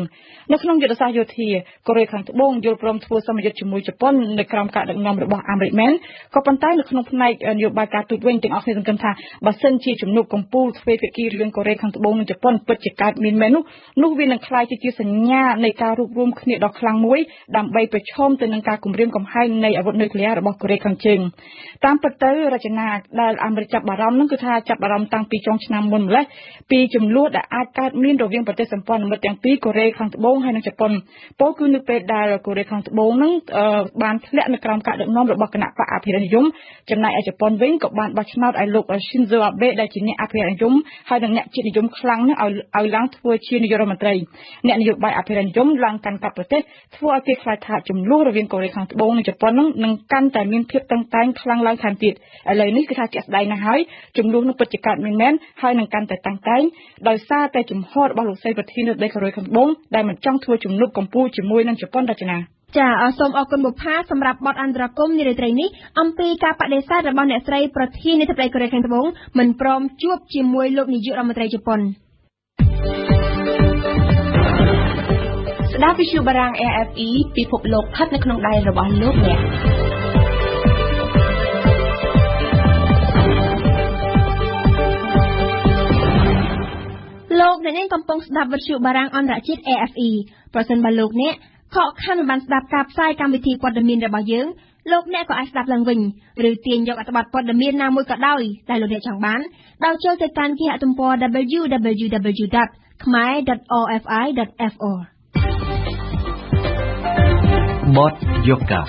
នៅក្នុងយុទ្ធសាស្ត្រយោធាកូរ៉េខាងត្បូងយល់ព្រមធ្វើសម្ពយុទ្ធជាមួយជប៉ុននៅក្រោមការដឹកនាំរបស់អាមេរិកមែនក៏ប៉ុន្តែនៅក្នុងផ្នែកនយោបាយការទូតវិញទាំងអស់គ្នាសង្កេតថាបើសិនជាជំនួបកម្ពុជាទ្វេភាគីរវាងកូរ៉េខាងត្បូងនិងជប៉ុនពិតជាកើតមានមែននោះវានឹងក្លាយជាសញ្ញានៃការរួបរวมគ្នាដ៏ខ្លាំងមួយដើម្បីប្រឈមទៅនឹងការគំរាមកំហែងនៃអាវុធនុយក្លេអ៊ែររបស់កូរ៉េខាងជើងតាមពិតទៅរចនាដែលអាមេរិកចាប់បារម្ភនោះគឺថាចាប់បារម្ភតាំងពីចុងឆ្នាំមុនម្លេះពីចំនួនដែលអាចកើតមានរវាងប្រទេសសម្ព័ន្ធមិត្តទាំងពីរកូរ៉េខាងត្បូងហើយនិងជប៉ុនពោលគឺនៅពេលដែលកូរ៉េខាងត្បូងនឹងបានធ្លាក់នៅក្រោមការដឹកនាំរបស់គណៈបកអភិរក្សនិយមចំណែកឯជប៉ុនវិញក៏បានបោះឆ្នោតឲ្យលោក Shinzo Abe ដែលជាអ្នកអភិរក្សនិយមហើយនិងអ្នកជាតិនិយមខ្លាំងនឹងឲ្យឡើងធ្វើជានាយករដ្ឋមន្ត្រីអ្នកនយោបាយអភិរក្សនិយមឡើងកាន់កាប់ប្រទេសធ្វើឲ្យគេខ្លាចថាចំនួនរវាងកូរ៉េខាងត្បូងនិងជប៉ុននឹងកាន់តែមានភាពតឹងតែងខ្លាំងឡើងថែមទៀតឥឡូវនេះគឺថាជាក់ស្ដែងណាស់ហើយចំនួននឹងពិតជាកើតមែនហើយនឹងកាន់តែតឹងតែងដោយសារតែជំហររបស់លោកស្រីប្រធាននៃកូរ៉េខាងត្បូងដែលមិនចង់ធ្វើជំនួបកម្ពុជាជាមួយនឹងជប៉ុនរចនាចាសូមអរគុណបុប្ផាសម្រាប់បទអន្តរកម្មនារីត្រីនេះអំពីការបដិសេធរបស់អ្នកស្រីប្រធានាធិបតីកូរ៉េខាងត្បូងមិនព្រមជួបជាមួយលោកនាយករដ្ឋមន្ត្រីជប៉ុនស្ដាប់វិទ្យុបារាំង RFE ពិភពលោកស្ថិតនៅក្នុងដៃរបស់លោកអ្នកលោកអ្នកនាងកំពុងស្ដាប់វិទ្យុបារាំងអន្តរជាតិ RFE ប្រសិនបើលោកអ្នកខកខានមិនបានស្ដាប់ការផ្សាយកម្មវិធីព័ត៌មានរបស់យើងលោកអ្នកក៏អាចស្ដាប់ឡើងវិញឬទាញយកអត្ថបទព័ត៌មានណាមួយក៏ដោយដែលលោកអ្នកចង់បានដោយចូលទៅកាន់គេហទំព័រ www.rfi.fr khmer.rfi.fr បទយោកា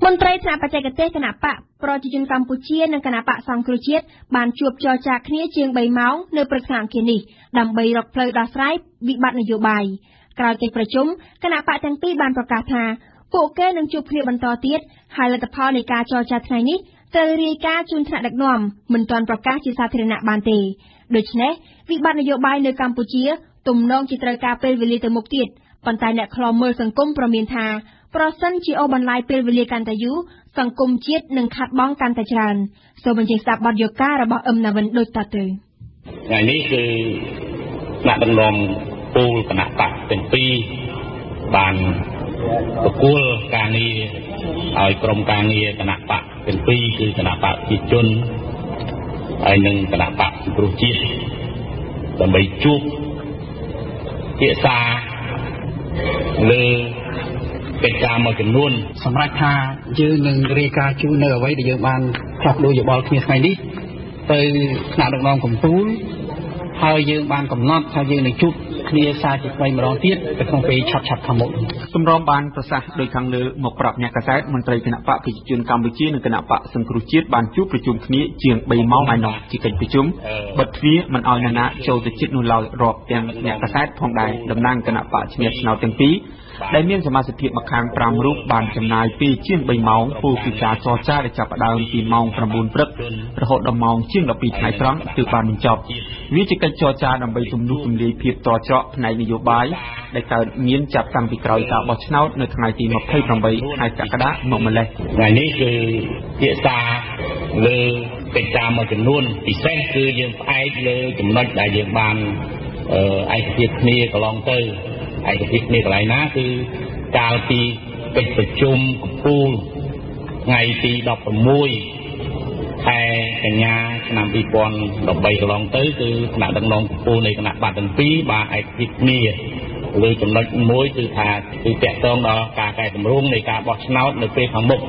មន្ត្រីថ្នាក់បច្ចេកទេសគណៈបកប្រជាជនកម្ពុជានិងគណៈបកសង្គ្រោះជាតិបានជួបចរចាគ្នាជាង3ម៉ោងនៅព្រឹកថ្ងៃអង្គារនេះដើម្បីរកផ្លូវដោះស្រាយវិបត្តិនយោបាយក្រោយកិច្ចប្រជុំគណៈបកទាំងពីរបានប្រកាសថាពួកគេនឹងជួបគ្នាបន្តទៀតហើយលទ្ធផលនៃការចរចាថ្ងៃនេះត្រូវរាយការណ៍ជូនថ្នាក់ដឹកនាំមិនទាន់ប្រកាសជាសាធារណៈបានទេដូច្នេះវិបត្តិនយោបាយនៅកម្ពុជាទំនងជាត្រូវការពេលវេលាទៅមុខទៀតប៉ុន្តែអ្នកខ្លំមើលសង្គមប្រមានថាប្រសិនជាអូបន្លាយពេលវេលាកាន់តែយូរសង្គមជាតិនឹងខាត់បងកាន់តែច្រើនសូមបញ្ជាក់ស្ដាប់បទយោការរបស់អឹមណាវិនដូចតទៅថ្ងៃនេះគឺថ្នាក់ដឹកនាំពូលគណៈបកទាំងពីរបានប្រគល់ការងារឲ្យក្រុមការងារគណៈបកទាំងពីរគឺគណៈបកប្រជាជនហើយនិងគណៈបកសង្គ្រោះជាតិដើម្បីជួបភាសាលើកិច្ចការមួយចំនួនសម្រាប់ថាយើងនឹងរាយការណ៍ជូននៅអ្វីដែលយើងបានផ្លាស់ប្ដូរយោបល់គ្នាថ្ងៃនេះទៅថ្នាក់ដឹកនាំកម្ពុជាហើយយើងបានកំណត់ថាយើងនឹងជួបគ្នាសារជាថ្មីម្ដងទៀតនៅក្នុងពេលឆាប់ខាងមុខសម្រាប់បានប្រសាសន៍ដោយខាងលើមកប្រាប់អ្នកកាសែតមន្ត្រីគណៈបកប្រជាជនកម្ពុជានិងគណៈបកសង្គ្រោះជាតិបានជួបប្រជុំគ្នាជាង3ម៉ោងឯណោះជាកិច្ចប្រជុំបិទទ្វារមិនឲ្យអ្នកណាចូលទៅជិតនោះឡើយរាប់ទាំងអ្នកកាសែតផងដែរតំណាងគណៈបកឈ្នះឆ្នោតទាំងពីរដែលមានសមាជិកភាពម្ខាង5រូបបានចំណាយពេលជាង3ម៉ោងពោលពីការចរចាដែលចាប់ផ្ដើមពីម៉ោង9ព្រឹករហូតដល់ម៉ោងជាង12ថ្ងៃត្រង់ទើបបានបញ្ចប់វាជាកិច្ចចរចាដើម្បីជំនួសជំលាយភាពតច្រកផ្នែកនយោបាយដែលកើតមានចាប់តាំងពីក្រោយការបោះឆ្នោតនៅថ្ងៃទី28ខែកក្កដាមកម្លេះថ្ងៃនេះគឺភាសាលើកិច្ចការមួយចំនួនពិសេសគឺយើងផ្អែកលើចំណុចដែលយើងបានឯកភាពគ្នាកន្លងទៅឯកភាពគ្នាកន្លែងណាគឺកាលពីកិច្ចប្រជុំកំពូលថ្ងៃទី16ខែកញ្ញាឆ្នាំ2013កន្លងទៅគឺគណៈដឹកនាំកំពូលនៃគណៈបកទាំងពីរបានឯកភាពគ្នាលើចំណុចមួយគឺថាគឺតាក់ទងដល់ការកែតម្រង់នៃការបោះឆ្នោតនៅពេលខាងមុខ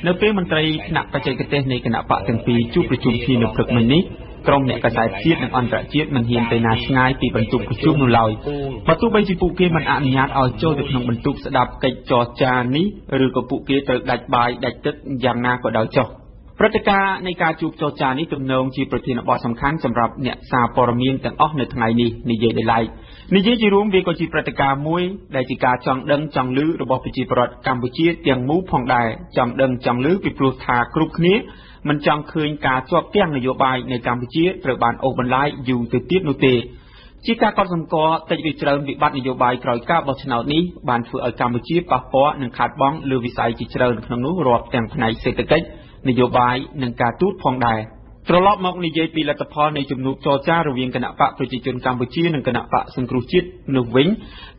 នៅពេលមន្ត្រីគណៈបច្ចេកទេសនៃគណៈបកទាំងពីរជួបប្រជុំគ្នានៅព្រឹកមិញនេះក្រុមអ្នកកាសែតជាតិនិងអន្តរជាតិមិនហ៊ានទៅណាឆ្ងាយពីបន្ទប់ប្រជុំនោះឡើយបើទោះបីជាពួកគេមិនអនុញ្ញាតឲ្យចូលទៅក្នុងបន្ទប់ស្ដាប់កិច្ចចរចានេះឬក៏ពួកគេត្រូវដាច់បាយដាច់ទឹកយ៉ាងណាក៏ដោយចុះព្រឹត្តិការណ៍នៃការជួបចរចានេះទំនងជាប្រធានបទសំខាន់សម្រាប់អ្នកសារព័ត៌មានទាំងអស់នៅថ្ងៃនេះនិយាយដោយឡែកនិយាយជារួមវាក៏ជាព្រឹត្តិការណ៍មួយដែលជាការចង់ដឹងចង់ឮរបស់ប្រជាពលរដ្ឋកម្ពុជាទាំងមូលផងដែរចង់ដឹងចង់ឮពីព្រោះថាគ្រប់គ្នាមិនចង់ឃើញការជាប់គាំងនយោបាយនៅកម្ពុជាត្រូវបានអូសបន្លាយយូរទៅទៀតនោះទេជាការកត់សម្គាល់តិចឬច្រើនវិបត្តិនយោបាយក្រោយការបោះឆ្នោតនេះបានធ្វើឲ្យកម្ពុជាប៉ះពាល់និងខាតបង់លើវិស័យជាច្រើនក្នុងនោះរាប់ទាំងផ្នែកសេដ្ឋកិច្ចនយោបាយនិងការទូតផងដែរត្រឡប់មកនិយាយពីលទ្ធផលនៃជំនួបចរចារវាងគណៈបកប្រជាជនកម្ពុជានិងគណៈបកសង្គ្រោះជាតិនោះវិញ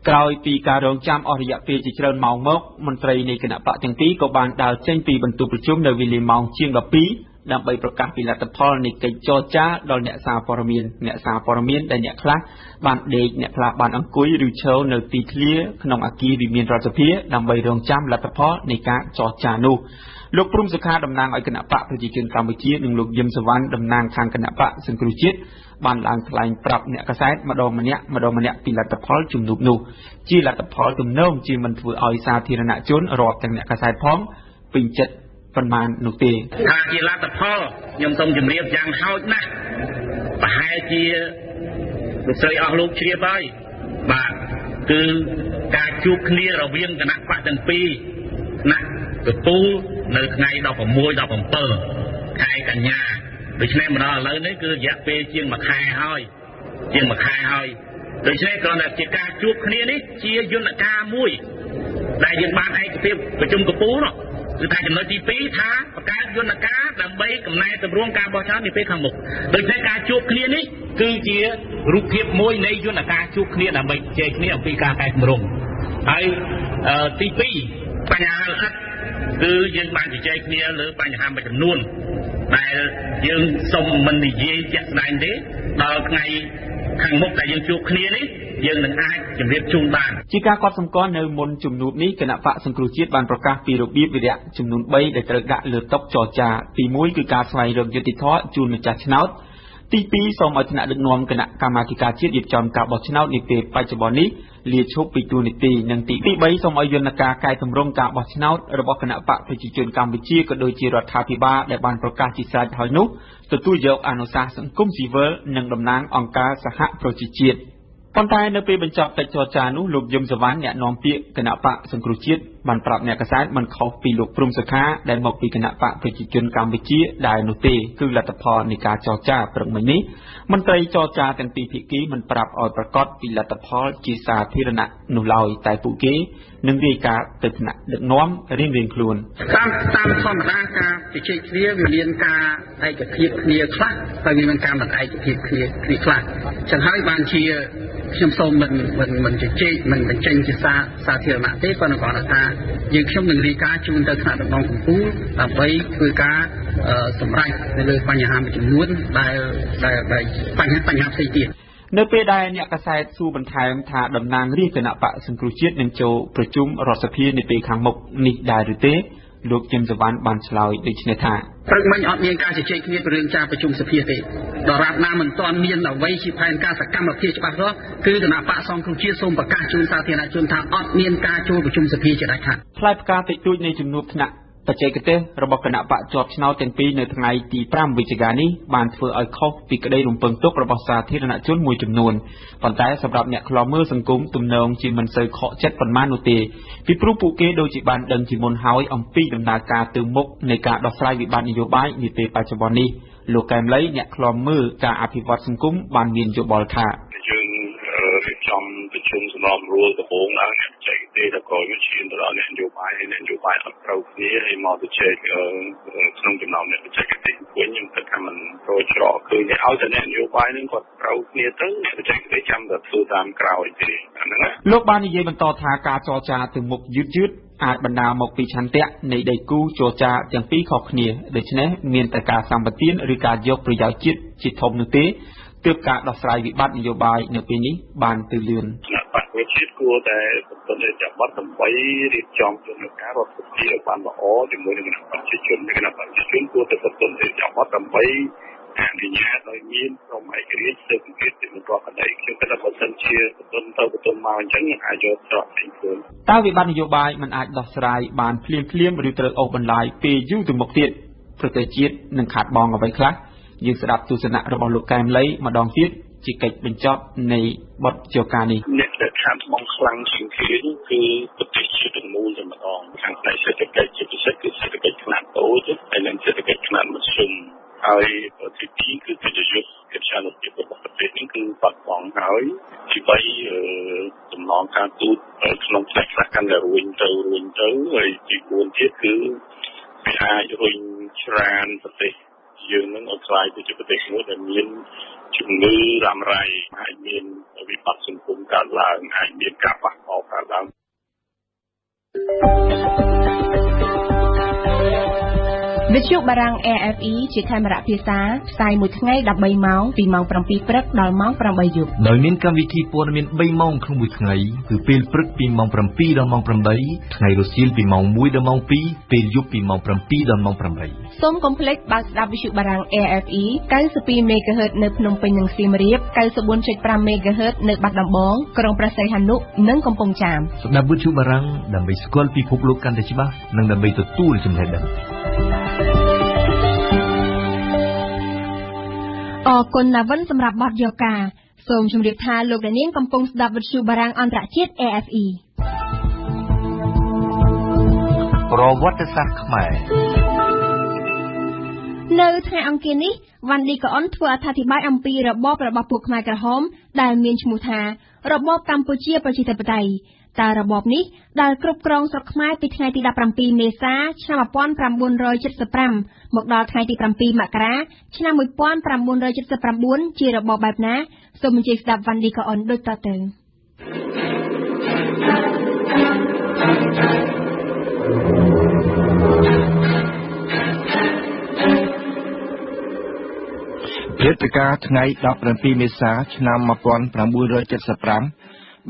ក្រោយពីការរងចាំអស់រយៈពេលជាច្រើនម៉ោងមកមន្ត្រីនៃគណៈបកទាំងពីរក៏បានដើរចេញពីបន្ទប់ប្រជុំនៅវេលាម៉ោងជាង12ដើម្បីប្រកាសពីលទ្ធផលនៃកិច្ចចរចាដល់អ្នកសារព័ត៌មានដែលអ្នកខ្លះបានដេកអ្នកខ្លះបានអង្គុយឬឈរនៅទីធ្លាក្នុងអគារវិមានរដ្ឋសភាដើម្បីរងចាំលទ្ធផលនៃការចរចានោះលោកព្រំសុខាតំណាងឲ្យគណៈបកប្រជាជនកម្ពុជានិងលោកយឹមសវណ្ណតំណាងខាងគណៈបកសង្គ្រោះជាតិបានឡើងថ្លែងប្រាប់អ្នកកាសែតម្ដងម្នាក់ពីលទ្ធផលជំនួបនោះជាលទ្ធផលទំនងជាមិនធ្វើឲ្យសាធារណជនរាប់ទាំងអ្នកកាសែតផងពេញចិត្តប៉ុន្មាននោះទេថាជាលទ្ធផលខ្ញុំសូមជម្រាបយ៉ាងហោចណាស់ប្រហែលជាលោកស្រីអស់លោកជ្រាបហើយបាទគឺការជួបគ្នារវាងគណៈបកទាំងពីរណាកំពូលនៅថ្ងៃ16 17ខែកញ្ញាដូច្នេះមកដល់ឥឡូវនេះគឺរយៈពេលជាង1ខែហើយដូច្នេះគ្រាន់តែជាការជួបគ្នានេះជាយន្តការមួយដែលយើងបានឯកភាពប្រជុំកំពូលនោះគឺថាចំណុចទី2ថាបង្កើតយន្តការដើម្បីកំណែទម្រង់ការបោះឆ្នោតនាពេលខាងមុខដូច្នេះការជួបគ្នានេះគឺជារូបភាពមួយនៃយន្តការជួបគ្នាដើម្បីជជែកគ្នាអំពីការកែតម្រង់ហើយទី2បញ្ហាល្អិតគឺយើងបានជជែកគ្នាលើបញ្ហាមួយចំនួនដែលយើងសូមមិននិយាយជាក់ស្ដែងទេដល់ថ្ងៃខាងមុខដែលយើងជួបគ្នានេះយើងនឹងអាចជម្រាបជូនបានជាការកត់សម្គាល់នៅមុនជំនួបនេះគណៈបកសង្គ្រោះជាតិបានប្រកាសពីរបៀបវិរៈចំនួន3ដែលត្រូវដាក់លើតុចរចាទី1គឺការស្វែងរកយុត្តិធម៌ជូនម្ចាស់ឆ្នោត ទី2សូមឲ្យថ្នាក់ដឹកនាំគណៈកម្មាធិការជាតិរៀបចំការបោះឆ្នោតនាពេលបច្ចុប្បន្ននេះលាឈប់ពីតួនាទីនិងទី3សូមឲ្យយន្តការកែតម្រង់ការបោះឆ្នោតរបស់គណៈបកប្រជាជនកម្ពុជាក៏ដូចជារដ្ឋាភិបាលដែលបានប្រកាសជាស្រេចហើយនោះទទួលយកអនុសាសន៍សង្គមស៊ីវិលនិងតំណាងអង្គការសហប្រជាជាតិប៉ុន្តែនៅពេលបញ្ចប់កិច្ចចរចានោះលោកយឹមសវណ្ណអ្នកនាំពាក្យគណៈបកសង្គ្រោះជាតិបានប្រាប់អ្នកកាសែតមិនខុសពីលោកព្រំសុខាដែលមកពីគណៈបកប្រជាជនកម្ពុជាដែលនោះទេគឺលទ្ធផលនៃការចរចាព្រឹកមិញនេះមន្ត្រីចរចាទាំងពីរភាគីមិនប្រាប់ឲ្យប្រកាសពីលទ្ធផលជាសាធារណៈនោះឡើយតែពួកគេនឹងរាយការណ៍ទៅថ្នាក់ដឹកនាំរៀងៗខ្លួនតាមធម្មតាការជជែកគ្នាវាមានការឯកភាពគ្នាខ្លះតែវាមានការមិនឯកភាពគ្នាខ្លះចឹងហើយបានជាខ្ញុំសូមមិនជជែកមិនបញ្ចេញជាសាធារណៈទេប៉ុន្តែគ្រាន់តែថាយើងខ្ញុំនឹងរាយការណ៍ជូនទៅថ្នាក់ដឹកនាំកម្ពុជាដើម្បីធ្វើការសម្រេចនៅលើបញ្ហាមួយចំនួនដែលបញ្ហាផ្សេងទៀតនៅពេលដែលអ្នកកាសែតសួរបន្ថែមថាតំណាងរាជគណៈបកសង្គ្រោះជាតិនឹងចូលប្រជុំរដ្ឋសភានាពេលខាងមុខនេះដែរឬទេលោកយឹមសវណ្ណបានឆ្លើយដូចនេះថាព្រឹកមិញអត់មានការជជែកគ្នាពីរឿងការប្រជុំសភាទេដរាបណាមិនទាន់មានអ្វីជាផែនការសកម្មភាពច្បាស់លាស់គឺគណៈបកសង្គ្រោះជាតិសូមប្រកាសជូនសាធារណជនថាអត់មានការចូលប្រជុំសភាជាដាច់ខាតផ្លែផ្កាតិចតួចនៃជំនួបថ្នាក់បច្ចេកទេសរបស់គណៈបកជាប់ឆ្នោតទាំងពីរនៅថ្ងៃទី5វិច្ឆិកានេះបានធ្វើឲ្យខុសពីក្តីរំពឹងទុករបស់សាធារណជនមួយចំនួនប៉ុន្តែសម្រាប់អ្នកខ្លាំមើលសង្គមទំនងជាមិនសូវខកចិត្តប៉ុន្មាននោះទេពីព្រោះពួកគេដូចជាបានដឹងជាមុនហើយអំពីដំណើរការទៅមុខនៃការដោះស្រាយវិបត្តិនយោបាយនាពេលបច្ចុប្បន្ននេះលោកកែមលីអ្នកខ្លាំមើលការអភិវឌ្ឍសង្គមបានមានយោបល់ថាយើងរៀបចំប្រជុំសំណុំរួលដំបូងឡើងអ្នកចែកទេតែក៏វាឈានទៅដល់អ្នកនយោបាយអត់ត្រូវគ្នាហើយមកទៅចែកក្នុងចំណោមអ្នកបច្ចេកទេសវិញខ្ញុំគិតថាมันប្រច្រកគឺឲ្យតែអ្នកនយោបាយនឹងគាត់ត្រូវគ្នាទៅអ្នកបច្ចេកទេសចាំតែធ្វើតាមក្រោយទេអាហ្នឹងលោកបាននិយាយបន្តថាការចរចាទៅមុខយឺតអាចបណ្ដាលមកពីឆន្ទៈនៃដៃគូចរចាទាំងពីរខុសគ្នាដូច្នេះមានតែការសម្បទានឬការយកប្រយោជន៍ជាតិជាធំនោះទេទើបការដោះស្រាយវិបត្តិនយោបាយនៅពេលនេះបានទៅលឿនគណៈបកប្រជាជាតិគួរតែបន្តចាប់បទដើម្បីរៀបចំយន្តការរដ្ឋសភាឲ្យបានល្អជាមួយនឹងគណៈបកប្រជាជនគួរតែបន្តចាប់បទដើម្បីអនុញ្ញាតឲ្យមានក្រុមឯករាជ្យស៊ើបអង្កេតពីរដ្ឋបតីខ្ញុំគិតថាបើសិនជាបន្តមកអញ្ចឹងអាចយកច្រកផ្សេងខ្លួនតើវិបត្តិនយោបាយមិនអាចដោះស្រាយបានភ្លាមឬត្រូវអូសបន្លាយពេលយូរទៅមុខទៀតប្រទេសជាតិនឹងខាតបង់អ្វីខ្លះយើងស្ដាប់ទស្សនៈរបស់លោកកែមលីម្ដងទៀតជាកិច្ចបញ្ចប់នៃបទចរចានេះអ្នកដែលខាតបង់ខ្លាំងជាងគេគឺប្រទេសជាតិទាំងមូលតែម្ដងខាងផ្នែកសេដ្ឋកិច្ចជាពិសេសគឺសេដ្ឋកិច្ចខ្នាតតូចហើយនិងសេដ្ឋកិច្ចខ្នាតមធ្យមហើយទី2គឺកិត្តិយសកិច្ចការភាពរបស់ប្រទេសនេះគឺបាត់បង់ហើយទី3ដំណងការទូតក្នុងផ្នែកខ្លះកាន់តែរួញទៅហើយទី4ទៀតគឺវាអាចរុញច្រានប្រទេសយើងនឹងឲ្យខ្លាយទៅជាប្រទេសមួយដែលមានជំងឺរ៉ាំរ៉ៃអាចមានវិបត្តិសង្គមកើតឡើងអាចមានការប៉ះពាល់កើតឡើងវិទ្យុបារាំង AFE ជាខេមរៈភាសាផ្សាយមួយថ្ងៃ13ម៉ោងពីម៉ោង7ព្រឹកដល់ម៉ោង8យប់ដោយមានកម្មវិធីព័ត៌មាន3ម៉ោងក្នុងមួយថ្ងៃគឺពេលព្រឹកពីម៉ោង7ដល់ម៉ោង8ថ្ងៃរសៀលពីម៉ោង1ដល់ម៉ោង2ពេលយប់ពីម៉ោង7ដល់ម៉ោង8សូមកុំភ្លេចបើកស្ដាប់វិទ្យុបារាំង AFE 92 MHz នៅភ្នំពេញនិងសៀមរាប 94.5 MHz នៅបាត់ដំបងក្រុងព្រះសីហនុនិងកំពង់ចាមស្ដាប់វិទ្យុបារាំងដើម្បីស្គាល់ពិភពលោកកាន់តែច្បាស់និងដើម្បីទទួលចំណេះដឹងអរគុណណាវិនសម្រាប់បទយកការសូមជម្រាបថាលោកអ្នកនាងកំពុងស្ដាប់វិទ្យុបារាំងអន្តរជាតិ AFE ប្រវត្តិសាស្ត្រខ្មែរនៅថ្ងៃអង្គារនេះវ៉ាន់ឌីកអុនធ្វើអត្ថាធិប្បាយអំពីរបបរបស់ពួកខ្មែរក្រហមដែលមានឈ្មោះថារបបកម្ពុជាប្រជាធិបតេយ្យតើរបបនេះដែលគ្រប់គ្រងស្រុកខ្មែរពីថ្ងៃទី17មេសាឆ្នាំ1975មកដល់ថ្ងៃទី7មករាឆ្នាំ1979ជារបបបែបណាសូមអញ្ជើញស្ដាប់វ៉ាន់ឌីកអុនដូចតទៅព្រឹត្តិការណ៍ថ្ងៃ17មេសាឆ្នាំ1975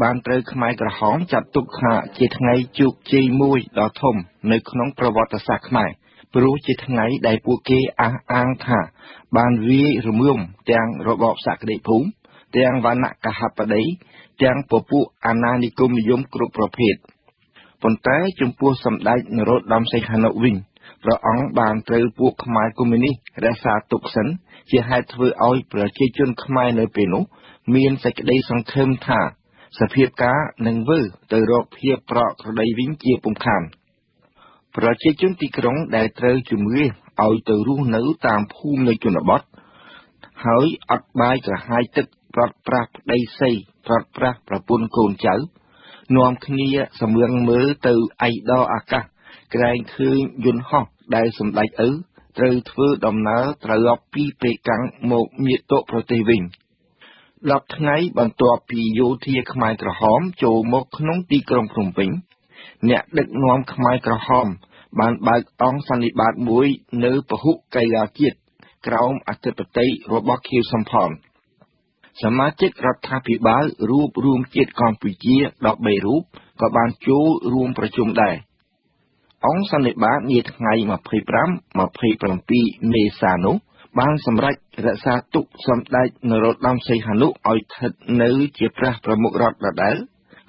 បានត្រូវខ្មែរក្រហមចាត់ទុកថាជាថ្ងៃជោគជ័យមួយដ៏ធំនៅក្នុងប្រវត្តិសាស្ត្រខ្មែរ ព្រោះជាថ្ងៃដែលពួកគេអះអាងថាបានវាយរំលំទាំងរបបសក្តិភូមិទាំងវណ្ណៈកហបតីទាំងពពួកអាណានិគមនិយមគ្រប់ប្រភេទប៉ុន្តែចំពោះសម្ដេចនរោត្តមសីហនុវិញព្រះអង្គបានត្រូវពួកខ្មែរកុម្មុយនីសរក្សាទុកសិនជាហេតុធ្វើឲ្យប្រជាជនខ្មែរនៅពេលនោះមានសេចក្តីសង្ឃឹមថាសភាពការនឹងវិលទៅរកភាពប្រក្រតីវិញជាពុំខានប្រជាជនទីក្រុងដែលត្រូវជំនឿឲ្យទៅរស់នៅតាមភូមិនៅជនបទហើយអត់បាយក្រហាយទឹកប្រត់ប្រាស់ប្តីស័យប្រត់ប្រាស់ប្រពន្ធកូនចៅនាំគ្នាសម្លឹងមើលទៅឯដរអាកាសក្រែងឃើញយន្តហោះដែលសម្ដេចឪត្រូវធ្វើដំណើរត្រឡប់ពីប៉េកាំងមកមាតុប្រទេសវិញ10ថ្ងៃបន្ទាប់ពីយោធាខ្មែរក្រហមចូលមកក្នុងទីក្រុងភ្នំពេញអ្នកដឹកនាំខ្មែរក្រហមបានបើកអង្គសន្និបាតមួយនៅពហុកីឡាជាតិក្រោមអធិបតីរបស់ខៀវសំផនសមាជិករដ្ឋាភិបាលរួបរวมជាតិកម្ពុជា13រូបក៏បានចូលរួមប្រជុំដែរអង្គសន្និបាតនាថ្ងៃ25-27 មេសានោះបានសម្រេចរក្សាទុកសម្ដេចនរោត្តមសីហនុឲ្យស្ថិតនៅជាព្រះប្រមុខរដ្ឋដដែល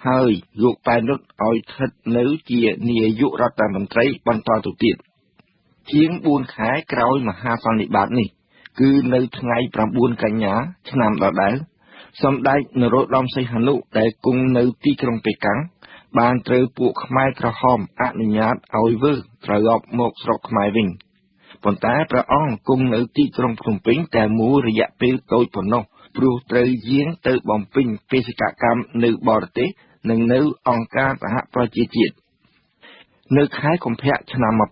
ហើយលោកប៉ែនរត់ឲ្យស្ថិតនៅជានាយករដ្ឋមន្ត្រីបន្តទៅទៀតជាង4ខែក្រោយមហាសន្និបាតនេះគឺនៅថ្ងៃ9កញ្ញាឆ្នាំដដែលសម្ដេចនរោត្តមសីហនុដែលគង់នៅទីក្រុងប៉េកាំងបានត្រូវពួកខ្មែរក្រហមអនុញ្ញាតឲ្យវិលត្រឡប់មកស្រុកខ្មែរវិញប៉ុន្តែព្រះអង្គគង់នៅទីក្រុងភ្នំពេញតែមួយរយៈពេលតូចប៉ុណ្ណោះព្រោះត្រូវយាងទៅបំពេញបេសកកម្មនៅបរទេសនិងនៅអង្គការសហប្រជាជាតិនៅខែកុម្ភៈឆ្នាំ1976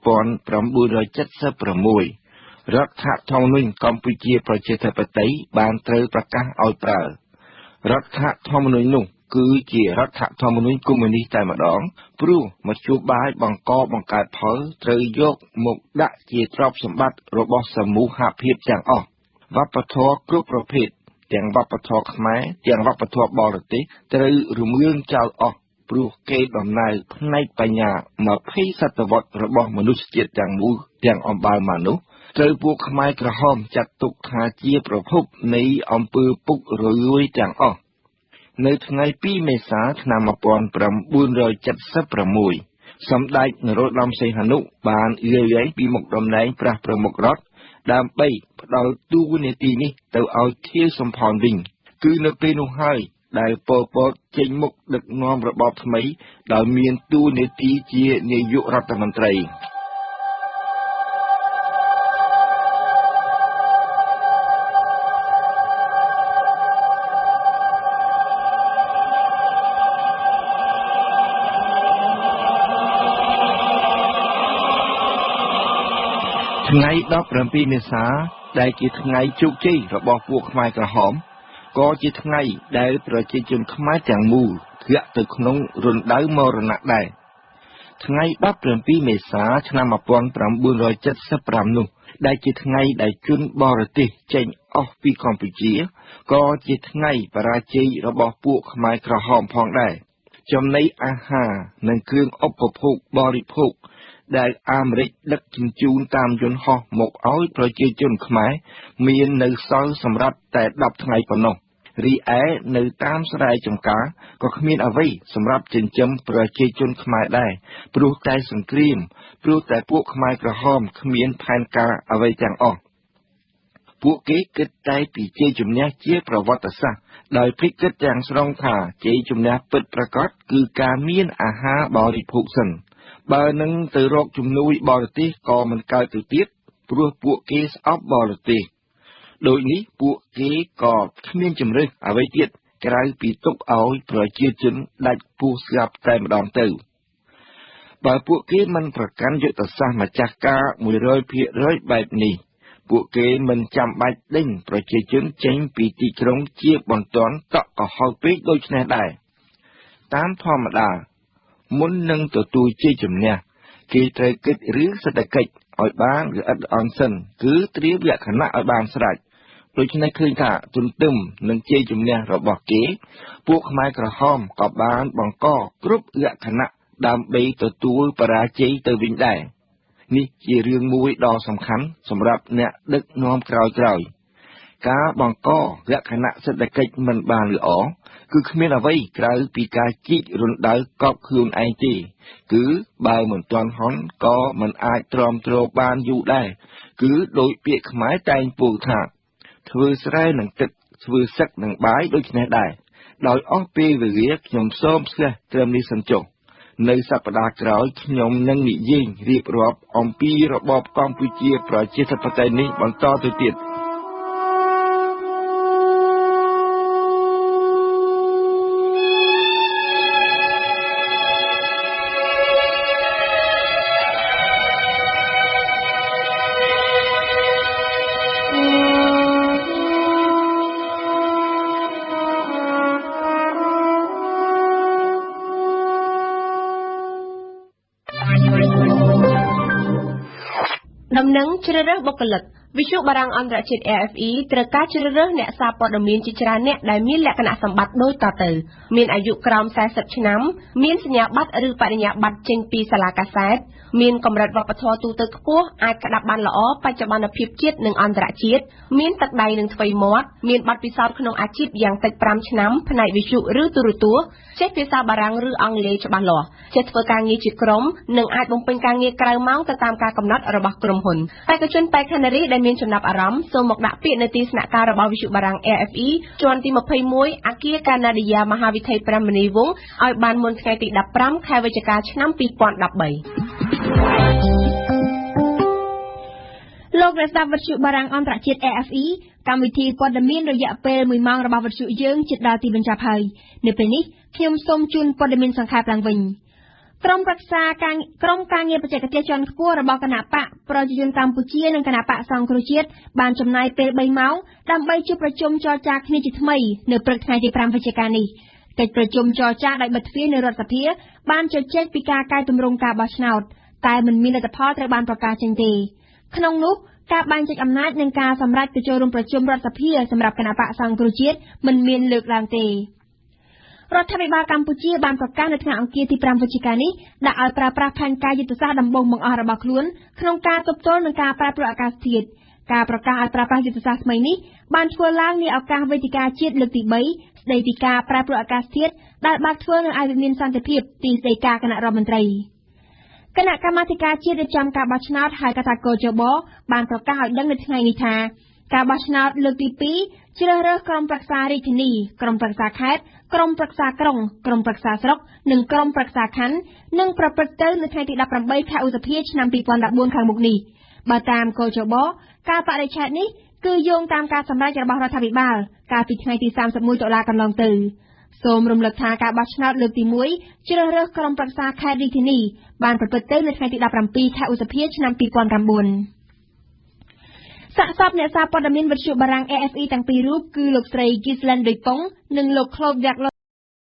រដ្ឋធម្មនុញ្ញកម្ពុជាប្រជាធិបតេយ្យបានត្រូវប្រកាសឲ្យប្រើរដ្ឋធម្មនុញ្ញនោះគឺជារដ្ឋធម្មនុញ្ញកុម្មុយនីសតែម្ដងព្រោះមធ្យោបាយបង្កើតផលត្រូវយកមកដាក់ជាទ្រព្យសម្បត្តិរបស់សមូហភាពទាំងអស់វប្បធម៌គ្រប់ប្រភេទទាំងវប្បធម៌ខ្មែរទាំងវប្បធម៌បរទេសត្រូវរំលងចោលអស់ព្រោះគេដំណើរផ្នែកបញ្ញា20សតវត្សរបស់មនុស្សជាតិទាំងមូលទាំងអំបៅមកនោះត្រូវពួកខ្មែរក្រហមចាត់ទុកថាជាប្រភពនៃអំពើពុករលួយទាំងអស់នៅថ្ងៃ2មេសាឆ្នាំ1976សម្ដេចនរោត្តមសីហនុបានលាលែងពីមុខតំណែងព្រះប្រមុខរដ្ឋដើម្បីផ្ដល់តួនាទីនេះទៅឲ្យខៀវសំផនវិញគឺនៅពេលនោះហើយដែលប៉ុល ពតចេញមុខដឹកនាំរបបថ្មីដោយមានតួនាទីជានាយករដ្ឋមន្ត្រីថ្ងៃ17មេសាដែលជាថ្ងៃជោគជ័យរបស់ពួកខ្មែរក្រហមក៏ជាថ្ងៃដែលប្រជាជនខ្មែរទាំងមូលធ្លាក់ទៅក្នុងរណ្ដៅមរណៈដែរថ្ងៃ17មេសាឆ្នាំ1975នោះដែលជាថ្ងៃដែលជនបរទេសចេញអស់ពីកម្ពុជាក៏ជាថ្ងៃបរាជ័យរបស់ពួកខ្មែរក្រហមផងដែរចំណីអាហារនិងគ្រឿងឧបភោគបរិភោគដែលអាមេរិកដឹកជញ្ជូនតាមយន្តហោះមកឲ្យប្រជាជនខ្មែរមាននៅសល់សម្រាប់តែ10ថ្ងៃប៉ុណ្ណោះរីឯនៅតាមស្រែចម្ការក៏គ្មានអ្វីសម្រាប់ចិញ្ចឹមប្រជាជនខ្មែរដែរព្រោះតែសង្គ្រាមព្រោះតែពួកខ្មែរក្រហមគ្មានផែនការអ្វីទាំងអស់ពួកគេគិតតែពីជ័យជំនះជាប្រវត្តិសាស្ត្រដោយភ្លេចគិតទាំងស្រុងថាជ័យជំនះពិតប្រាកដគឺការមានអាហារបរិភោគសិនបើនឹងទៅរកជំនួយបរទេសក៏មិនកើតទៅទៀតព្រោះពួកគេស្អប់បរទេសដូចនេះពួកគេក៏គ្មានជំរឿសអ្វីទៀតក្រៅពីទុកឲ្យប្រជាជនដាច់ពោះស្លាប់តែម្ដងទៅបើពួកគេមិនប្រកាន់យុទ្ធសាស្ត្រម្ចាស់ការ 100% បែបនេះពួកគេមិនចាំបាច់ដេញប្រជាជនចេញពីទីក្រុងជាបន្ទាន់តក់កុហកពេកដូចនេះដែរតាមធម្មតាមុននឹងទទួលជ័យជំនះគេត្រូវគិតរឿងសេដ្ឋកិច្ចឲ្យបានល្អិតល្អន់សិនគឺត្រៀមលក្ខណៈឲ្យបានស្រេចដូច្នេះឃើញថាទន្ទឹមនឹងជ័យជំនះរបស់គេពួកខ្មែរក្រហមក៏បានបង្កគ្រប់លក្ខណៈដើម្បីទទួលបរាជ័យទៅវិញដែរ នេះជារឿងមួយដ៏សំខាន់សម្រាប់អ្នកដឹកនាំក្រោយៗការបង្កលក្ខណៈសេដ្ឋកិច្ចមិនបានល្អគឺគ្មានអ្វីក្រៅពីការជីករណ្ដៅកប់ខ្លួនឯងទេគឺបើមិនទាន់ហន់ក៏មិនអាចទ្រាំទ្របានយូរដែរគឺដោយពាក្យខ្មែរតែងពោលថាធ្វើស្រែនឹងទឹកធ្វើសឹកនឹងបាយដូចនេះដែរដោយអស់ពេលវេលាខ្ញុំសូមស្ទះត្រឹមនេះសិនចុះនៅសប្តាហ៍ក្រោយខ្ញុំនឹងនិយាយរៀបរាប់អំពីរបបកម្ពុជាប្រជាធិបតេយ្យនេះបន្តទៅទៀតដំណឹងជ្រើសរើសបុគ្គលិកវិទ្យុបារាំងអន្តរជាតិ RFE ត្រូវការជ្រើសរើសអ្នកសារព័ត៌មានជាច្រើនអ្នកដែលមានលក្ខណៈសម្បត្តិដូចតទៅមានអាយុក្រោម40ឆ្នាំមានសញ្ញាបត្រឬបរិញ្ញាបត្រចេញពីសាលាកាសែតមានកម្រិតវប្បធម៌ទូទៅខ្ពស់អាចក្តាប់បានល្អបច្ចុប្បន្នភាពជាតិនិងអន្តរជាតិមានទឹកដៃនិងថ្វីមាត់មានបទពិសោធន៍ក្នុងអាជីពយ៉ាងតិច5ឆ្នាំផ្នែកវិទ្យុឬទូរទស្សន៍ចេះភាសាបារាំងឬអង់គ្លេសច្បាស់លាស់ចេះធ្វើការងារជាក្រុមនិងអាចបំពេញការងារក្រៅម៉ោងទៅតាមការកំណត់របស់ក្រុមហ៊ុនបេក្ខជនបែកខេណារីដែលមានចំណាប់អារម្មណ៍សូមមកដាក់ពាក្យនៅទីស្នាក់ការរបស់វិទ្យុបារាំង RFE ជាន់ទី21អគារកាណាឌីយ៉ាមហាវិថី5មនីវង្សឲ្យបានមុនថ្ងៃទី15ខែវិច្ឆិកាឆ្នាំ2013លោកអ្នកស្ដាប់វិទ្យុបារាំងអន្តរជាតិ RFE កម្មវិធីព័ត៌មានរយៈពេល1ម៉ោងរបស់វិទ្យុយើងជិតដល់ទីបញ្ចប់ហើយនៅពេលនេះខ្ញុំសូមជូនព័ត៌មានសង្ខេបឡើងវិញក្រុមការងារបច្ចេកទេសជាន់ខ្ពស់របស់គណៈបកប្រជាជនកម្ពុជានិងគណៈបកសង្គ្រោះជាតិបានចំណាយពេល3ម៉ោងដើម្បីជួបប្រជុំចរចាគ្នាជាថ្មីនៅព្រឹកថ្ងៃទី5វិច្ឆិកានេះកិច្ចប្រជុំចរចាដោយបិទទ្វារនៅរដ្ឋសភាបានជជែកពីការកែតម្រង់ការបោះឆ្នោតតែមិនមានលទ្ធផលត្រូវបានប្រកាសចេញទេក្នុងនោះការបែងចែកអំណាចនិងការសម្រេចទៅចូលរួមប្រជុំរដ្ឋសភាសម្រាប់គណៈបកសង្គ្រោះជាតិមិនមានលើកឡើងទេរដ្ឋាភិបាលកម្ពុជាបានប្រកាសនៅថ្ងៃអង្គារទី5វិច្ឆិកានេះដាក់ឲ្យប្រើប្រាស់ផែនការយុទ្ធសាស្ត្រដំបូងបង្អស់របស់ខ្លួនក្នុងការទប់ទល់នឹងការប្រែប្រួលអាកាសធាតុការប្រកាសឲ្យប្រើប្រាស់យុទ្ធសាស្ត្រថ្មីនេះបានធ្វើឡើងនាឱកាសវេទិកាជាតិលើកទី3ស្ដីពីការប្រែប្រួលអាកាសធាតុដែលបានធ្វើនៅឯវិមានសន្តិភាពទីស្តីការគណៈរដ្ឋមន្ត្រីគណៈកម្មាធិការជាតិរៀបចំការបោះឆ្នោតហៅកាត់ថាកោជបបានប្រកាសឲ្យដឹងនៅថ្ងៃនេះថាការបោះឆ្នោតលើកទី2ជ្រើសរើសក្រុមប្រឹក្សារាជធានីក្រុមប្រឹក្សាខេត្តក្រុមប្រឹក្សាក្រុងក្រុមប្រឹក្សាស្រុកនិងក្រុមប្រឹក្សាខណ្ឌនឹងប្រព្រឹត្តទៅនៅថ្ងៃទី18ខែឧសភាឆ្នាំ2014ខាងមុខនេះបើតាមកោជបការបរិច្ឆេទនេះគឺយោងតាមការសម្រេចរបស់រដ្ឋាភិបាលកាលពីថ្ងៃទី31តុលាកន្លងទៅសូមរំលឹកថាការបោះឆ្នោតលើកទី1ជ្រើសរើសក្រុមប្រឹក្សាខេត្តរាជធានីបានប្រព្រឹត្តទៅនៅថ្ងៃទី17ខែឧសភាឆ្នាំ2009សាកសពអ្នកសារព័ត៌មានវិទ្យុបារាំង RFE ទាំងពីររូបគឺលោកស្រី Ghislaine Dupont និងលោក Claude